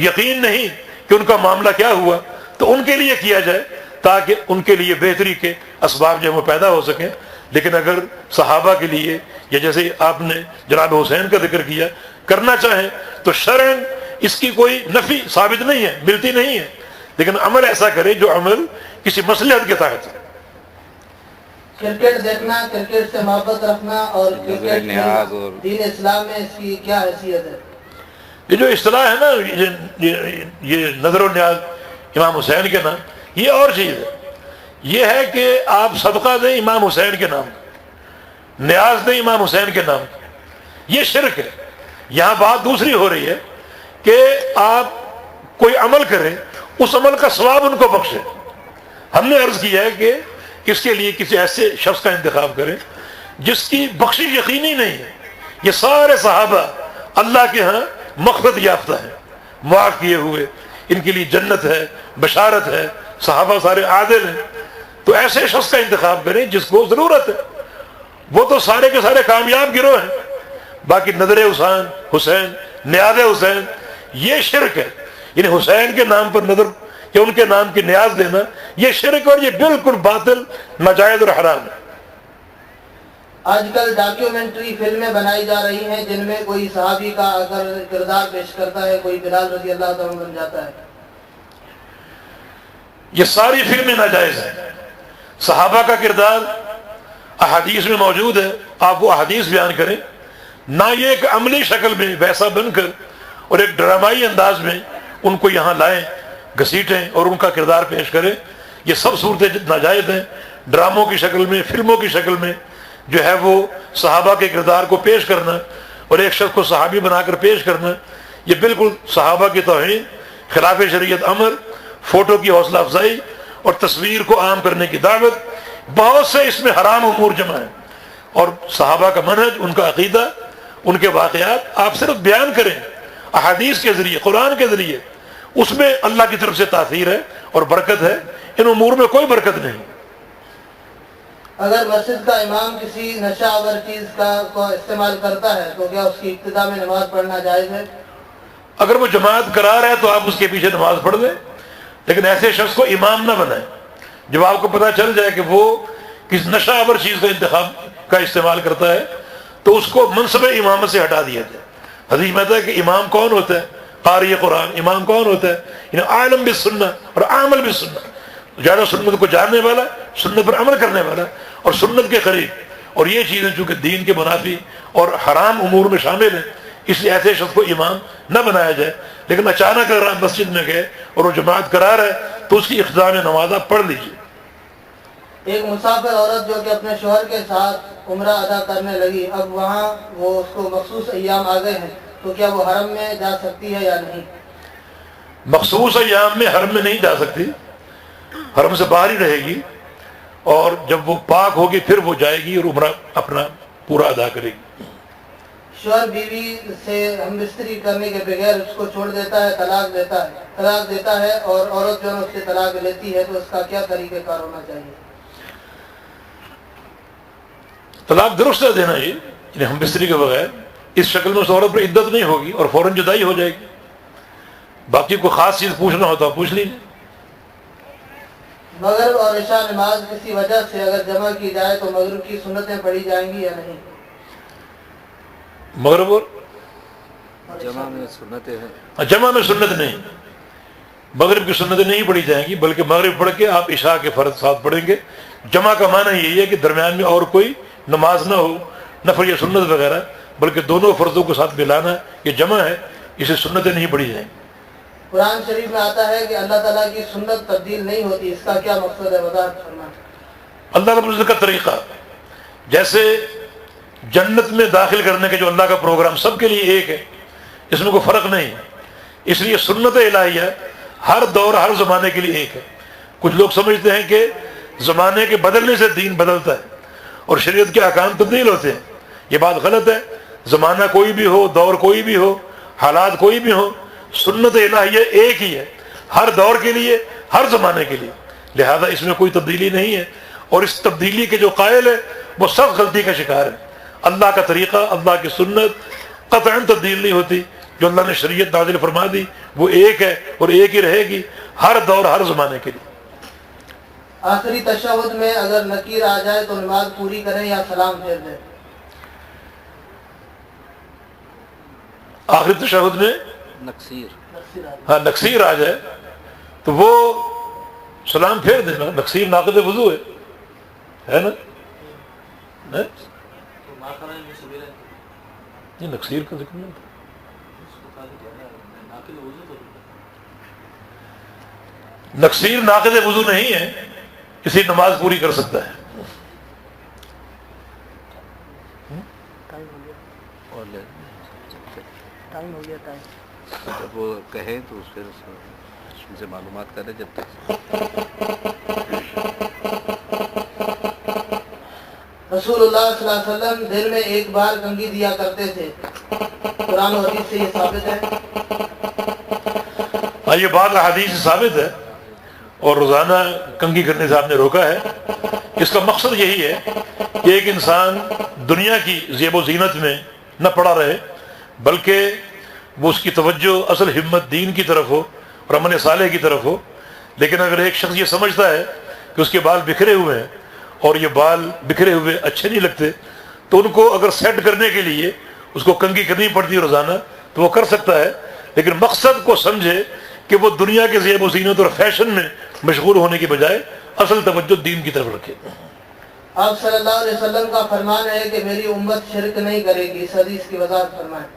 یقین نہیں کہ ان کا معاملہ کیا ہوا، تو ان کے لیے کیا جائے تاکہ ان کے لیے بہتری کے اسباب جو وہ پیدا ہو سکیں۔ لیکن اگر صحابہ کے لیے یا جیسے آپ نے جناب حسین کا ذکر کیا کرنا چاہیں تو شرعاً اس کی کوئی نفی ثابت نہیں ہے، ملتی نہیں ہے، لیکن عمل ایسا کرے جو عمل کسی مصلحت کے تحت ہے۔ کرکٹ دیکھنا، کرکٹ سے محبت رکھنا اور کرکٹ نیاز اور دین اسلام میں اس کی کیا حیثیت ہے؟ یہ جو اصطلاح ہے نا، یہ نظر و نیاز امام حسین کے نام، یہ اور چیز ہے۔ یہ ہے کہ آپ صدقہ دیں امام حسین کے نام، نیاز دیں امام حسین کے نام، یہ شرک ہے۔ یہاں بات دوسری ہو رہی ہے کہ آپ کوئی عمل کریں، اس عمل کا ثواب ان کو بخشے۔ ہم نے عرض کیا ہے کہ اس کے لیے کسی ایسے شخص کا انتخاب کریں جس کی بخشش یقینی نہیں ہے۔ یہ سارے صحابہ اللہ کے ہاں مغفرت یافتہ ہیں، معاف کیے ہوئے، ان کے لیے جنت ہے، بشارت ہے، صحابہ سارے عادل ہیں. تو ایسے شخص کا انتخاب کریں جس کو ضرورت ہے. وہ تو سارے کے سارے کامیاب گروہ ہیں. باقی نظر حسین، نیاز حسین، یہ شرک ہے. یعنی حسین کے نام پر نظر یا ان کے نام کی نیاز دینا یہ شرک اور یہ بالکل باطل، ناجائز اور حرام ہے. آج کل ڈاکیومنٹری فلمیں بنائی جا رہی ہیں جن میں کوئی صحابی کا اگر کردار پیش کرتا ہے، کوئی بلال رضی اللہ تعالیٰ بن جاتا ہے. یہ ساری فلمیں ناجائز ہیں. صحابہ کا کردار احادیث میں موجود ہے، آپ وہ احادیث بیان کریں، نہ یہ ایک عملی شکل میں ویسا بن کر اور ایک ڈرامائی انداز میں ان کو یہاں لائیں، گھسیٹیں اور ان کا کردار پیش کریں. یہ سب صورتیں ناجائز ہیں. ڈراموں کی شکل میں، فلموں کی شکل میں جو ہے وہ صحابہ کے کردار کو پیش کرنا اور ایک شخص کو صحابی بنا کر پیش کرنا، یہ بالکل صحابہ کی توہین، خلاف شریعت امر، فوٹو کی حوصلہ افزائی اور تصویر کو عام کرنے کی دعوت. بہت سے اس میں حرام امور جمع ہیں. اور صحابہ کا منہج، ان کا عقیدہ، ان کے واقعات آپ صرف بیان کریں احادیث کے ذریعے، قرآن کے ذریعے. اس میں اللہ کی طرف سے تاثیر ہے اور برکت ہے. ان امور میں کوئی برکت نہیں. اگر مسجد کا امام کسی نشہ آور چیز کو استعمال کرتا ہے تو کیا اس کی ابتدا میں نماز پڑھنا جائز ہے؟ اگر وہ جماعت کرا رہا ہے تو آپ اس کے پیچھے نماز پڑھ دیں، لیکن ایسے شخص کو امام نہ بنائیں. جب آپ کو پتہ چل جائے کہ وہ کس نشہ آور چیز کا انتخاب کا استعمال کرتا ہے تو اس کو منصب امامت سے ہٹا دیا جائے. حدیث میں آتا ہے کہ امام کون ہوتا ہے؟ قاری قرآن. امام کون ہوتا ہے؟ یعنی عالم بالسنہ اور عامل بالسنہ، زیادہ سنت کو جاننے والا، سنت پر عمل کرنے والا اور سنت کے قریب. اور یہ چیزیں چونکہ دین کے منافی اور حرام امور میں شامل ہیں، اس لیے ایسے شخص کو امام نہ بنایا جائے. لیکن اچانک اگر آپ مسجد میں گئے اور وہ جماعت کرا رہا ہے تو اس کی اقتداء میں نماز آپ پڑھ لیجیے. ایک مسافر عورت جو کہ اپنے شوہر کے ساتھ عمرہ ادا کرنے لگی، اب وہاں وہ اس کو مخصوص ایام آ گئے ہیں، تو کیا وہ حرم میں جا سکتی ہے یا نہیں؟ مخصوص ایام میں حرم میں نہیں جا سکتی، حرم سے باہر ہی رہے گی. اور جب وہ پاک ہوگی پھر وہ جائے گی اور عمرہ اپنا پورا ادا کرے گی. شوہر بیوی سے ہم بستری کرنے کے بغیر اس کو چھوڑ دیتا ہے، طلاق دیتا ہے اور عورت جو ہے اس سے طلاق لیتی ہے، تو اس کا کیا طریقہ کار ہونا چاہیے؟ طلاق درست ہے دینا. یہ یعنی ہم بستری کے بغیر اس شکل میں اس عورت پر عدت نہیں ہوگی اور فوراً جدائی ہو جائے گی. باقی کوئی خاص چیز پوچھنا ہو تو آپ پوچھ لیجیے. مغرب اور عشاء نماز کسی وجہ سے اگر جمع کی جائے تو مغرب کی سنتیں پڑھی جائیں گی یا نہیں؟ مغرب اور جمع میں سنتیں ہیں. جمع میں سنت نہیں، مغرب کی سنتیں نہیں پڑھی جائیں گی، بلکہ مغرب پڑھ کے آپ عشاء کے فرض ساتھ پڑھیں گے. جمع کا معنی یہی ہے کہ درمیان میں اور کوئی نماز نہ ہو، نفل یا سنت وغیرہ، بلکہ دونوں فرضوں کو ساتھ ملانا، یہ جمع ہے. اسے سنتیں نہیں پڑھی جائیں گی. قرآن شریف میں آتا ہے کہ اللہ تعالیٰ کی سنت تبدیل نہیں ہوتی، اس کا کیا مقصد ہے؟ وضاحت فرمائیں. اللہ رب العزت کا طریقہ، جیسے جنت میں داخل کرنے کے جو اللہ کا پروگرام سب کے لیے ایک ہے، اس میں کوئی فرق نہیں. اس لیے سنت الہیہ ہر دور ہر زمانے کے لیے ایک ہے. کچھ لوگ سمجھتے ہیں کہ زمانے کے بدلنے سے دین بدلتا ہے اور شریعت کے احکام تبدیل ہوتے ہیں. یہ بات غلط ہے. زمانہ کوئی بھی ہو، دور کوئی بھی ہو، حالات کوئی بھی ہو، سنت الہیہ ایک ہی ہے، ہر دور کے لیے، ہر زمانے کے لیے. لہذا اس میں کوئی تبدیلی نہیں ہے، اور اس تبدیلی کے جو قائل ہے وہ سخت غلطی کا شکار ہے. اللہ کا طریقہ، اللہ کی سنت قطعاً تبدیل نہیں ہوتی. جو اللہ نے شریعت نازل فرما دی وہ ایک ہے اور ایک ہی رہے گی ہر دور ہر زمانے کے لیے. آخری تشہد میں اگر نکیر آ جائے تو نماز پوری کریں یا سلام پھیر دیں؟ آخری تشہد میں نکسیر نکسیر آ جائے تو وہ سلام پھیر دینا. نکسیر ناقض وضو ہے نا؟ یہ نکسیر کا ذکر نہیں تھا. نکسیر ناقض وضو نہیں ہے، کسی نماز پوری کر سکتا ہے. جب وہ کہیں تو پھر ان سے معلومات کریں. جب تک رسول اللہ صلی اللہ علیہ وسلم دن میں ایک بار کنگھی دیا کرتے تھے، قرآن و حدیث سے یہ ثابت ہے؟ یہ بات احادیث سے ثابت ہے اور روزانہ کنگھی کرنے سے آپ نے روکا ہے۔ اس کا مقصد یہی ہے کہ ایک انسان دنیا کی زیب و زینت میں نہ پڑا رہے، بلکہ وہ اس کی توجہ اصل ہمت دین کی طرف ہو اور عمل صالح کی طرف ہو۔ لیکن اگر ایک شخص یہ سمجھتا ہے کہ اس کے بال بکھرے ہوئے ہیں اور یہ بال بکھرے ہوئے اچھے نہیں لگتے، تو ان کو اگر سیٹ کرنے کے لیے اس کو کنگھی کرنی پڑتی ہے روزانہ تو وہ کر سکتا ہے، لیکن مقصد کو سمجھے کہ وہ دنیا کے زیب و زینت اور فیشن میں مشغول ہونے کی بجائے اصل توجہ دین کی طرف رکھے۔ آپ صلی اللہ علیہ وسلم کا فرمان ہے کہ میری امت شرک نہیں کرے گی، اس حدیث کی وضاحت فرمائیں۔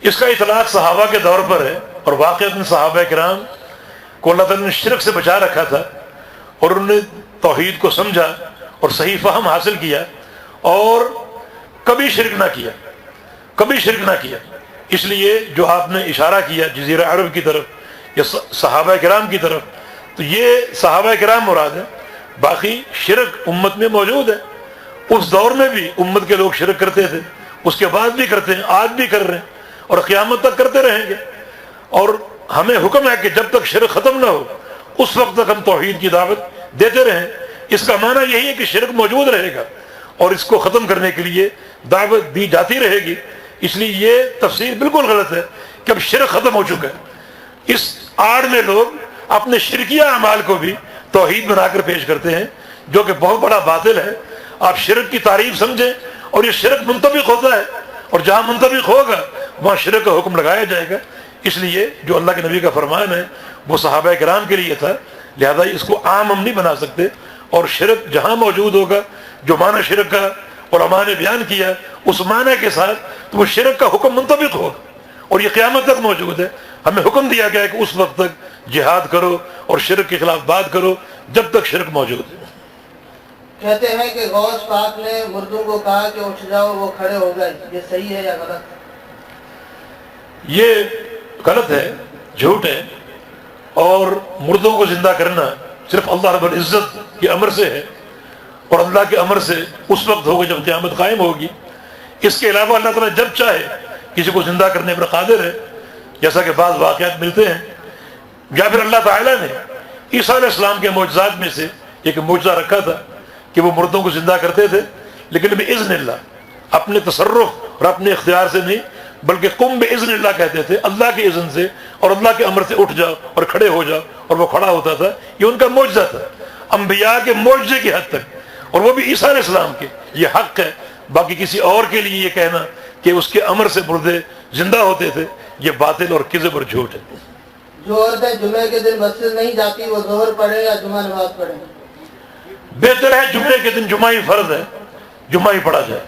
اس کا اطلاق صحابہ کے دور پر ہے، اور واقعتاً صحابہ کرام کو اللہ تعالیٰ نے شرک سے بچا رکھا تھا، اور انہوں نے توحید کو سمجھا اور صحیح فہم حاصل کیا اور کبھی شرک نہ کیا، کبھی شرک نہ کیا۔ اس لیے جو آپ نے اشارہ کیا جزیرہ عرب کی طرف یا صحابہ کرام کی طرف، تو یہ صحابہ کرام مراد ہے، باقی شرک امت میں موجود ہے۔ اس دور میں بھی امت کے لوگ شرک کرتے تھے، اس کے بعد بھی کرتے ہیں، آج بھی کر رہے ہیں اور قیامت تک کرتے رہیں گے۔ اور ہمیں حکم ہے کہ جب تک شرک ختم نہ ہو اس وقت تک ہم توحید کی دعوت دیتے رہیں۔ اس کا معنی یہی ہے کہ شرک موجود رہے گا اور اس کو ختم کرنے کے لیے دعوت دی جاتی رہے گی۔ اس لیے یہ تفسیر بالکل غلط ہے کہ اب شرک ختم ہو چکا ہے۔ اس آڑ میں لوگ اپنے شرکیہ اعمال کو بھی توحید بنا کر پیش کرتے ہیں، جو کہ بہت بڑا باطل ہے۔ آپ شرک کی تعریف سمجھیں، اور یہ شرک منطبق ہوتا ہے، اور جہاں منطبق ہوگا وہاں شرک کا حکم لگایا جائے گا۔ اس لیے جو اللہ کے نبی کا فرمان ہے وہ صحابہ کرام کے لیے تھا، لہذا اس کو عام ہم نہیں بنا سکتے، اور شرک جہاں موجود ہوگا، جو معنی شرک کا علماء نے بیان کیا اس معنی کے ساتھ، تو وہ شرک کا حکم منطبق ہوگا، اور یہ قیامت تک موجود ہے۔ ہمیں حکم دیا گیا ہے کہ اس وقت تک جہاد کرو اور شرک کے خلاف بات کرو جب تک شرک موجود ہے۔ کہتے ہیں کہ غوث پاک نے مردوں کو کہا کہ اٹھ جاؤ، وہ کھڑے ہو گئے، یہ صحیح ہے یا غلط؟ یہ غلط ہے، جھوٹ ہے، اور مردوں کو زندہ کرنا صرف اللہ رب العزت کے امر سے ہے، اور اللہ کے امر سے اس وقت ہوگا جب قیامت قائم ہوگی۔ اس کے علاوہ اللہ تعالیٰ جب چاہے کسی کو زندہ کرنے پر قادر ہے، جیسا کہ بعض واقعات ملتے ہیں۔ یا پھر اللہ تعالیٰ نے عیسیٰ علیہ السلام کے معجزات میں سے ایک معجزہ رکھا تھا کہ وہ مردوں کو زندہ کرتے تھے، لیکن بإذن اللہ، اپنے تصرف اور اپنے اختیار سے نہیں، بلکہ قم بإذن اللہ کہتے تھے، اللہ کے اذن سے اور اللہ کے امر سے اٹھ جاؤ اور کھڑے ہو جاؤ، اور وہ کھڑا ہوتا تھا۔ یہ ان کا معجزہ تھا، انبیاء کے معجزے کی حد تک، اور وہ بھی عیسیٰ علیہ السلام کے۔ یہ حق ہے، باقی کسی اور کے لیے یہ کہنا کہ اس کے امر سے مردے زندہ ہوتے تھے، یہ باطل اور کذب اور جھوٹ ہے۔ جو عورتیں جمعے کے دن مسجد نہیں جاتی وہ ظہر پڑھیں یا جمعہ نماز پڑھیں؟ بہتر ہے جمعے کے دن، جمعہ ہی فرض ہے، جمعہ ہی پڑھا جائے۔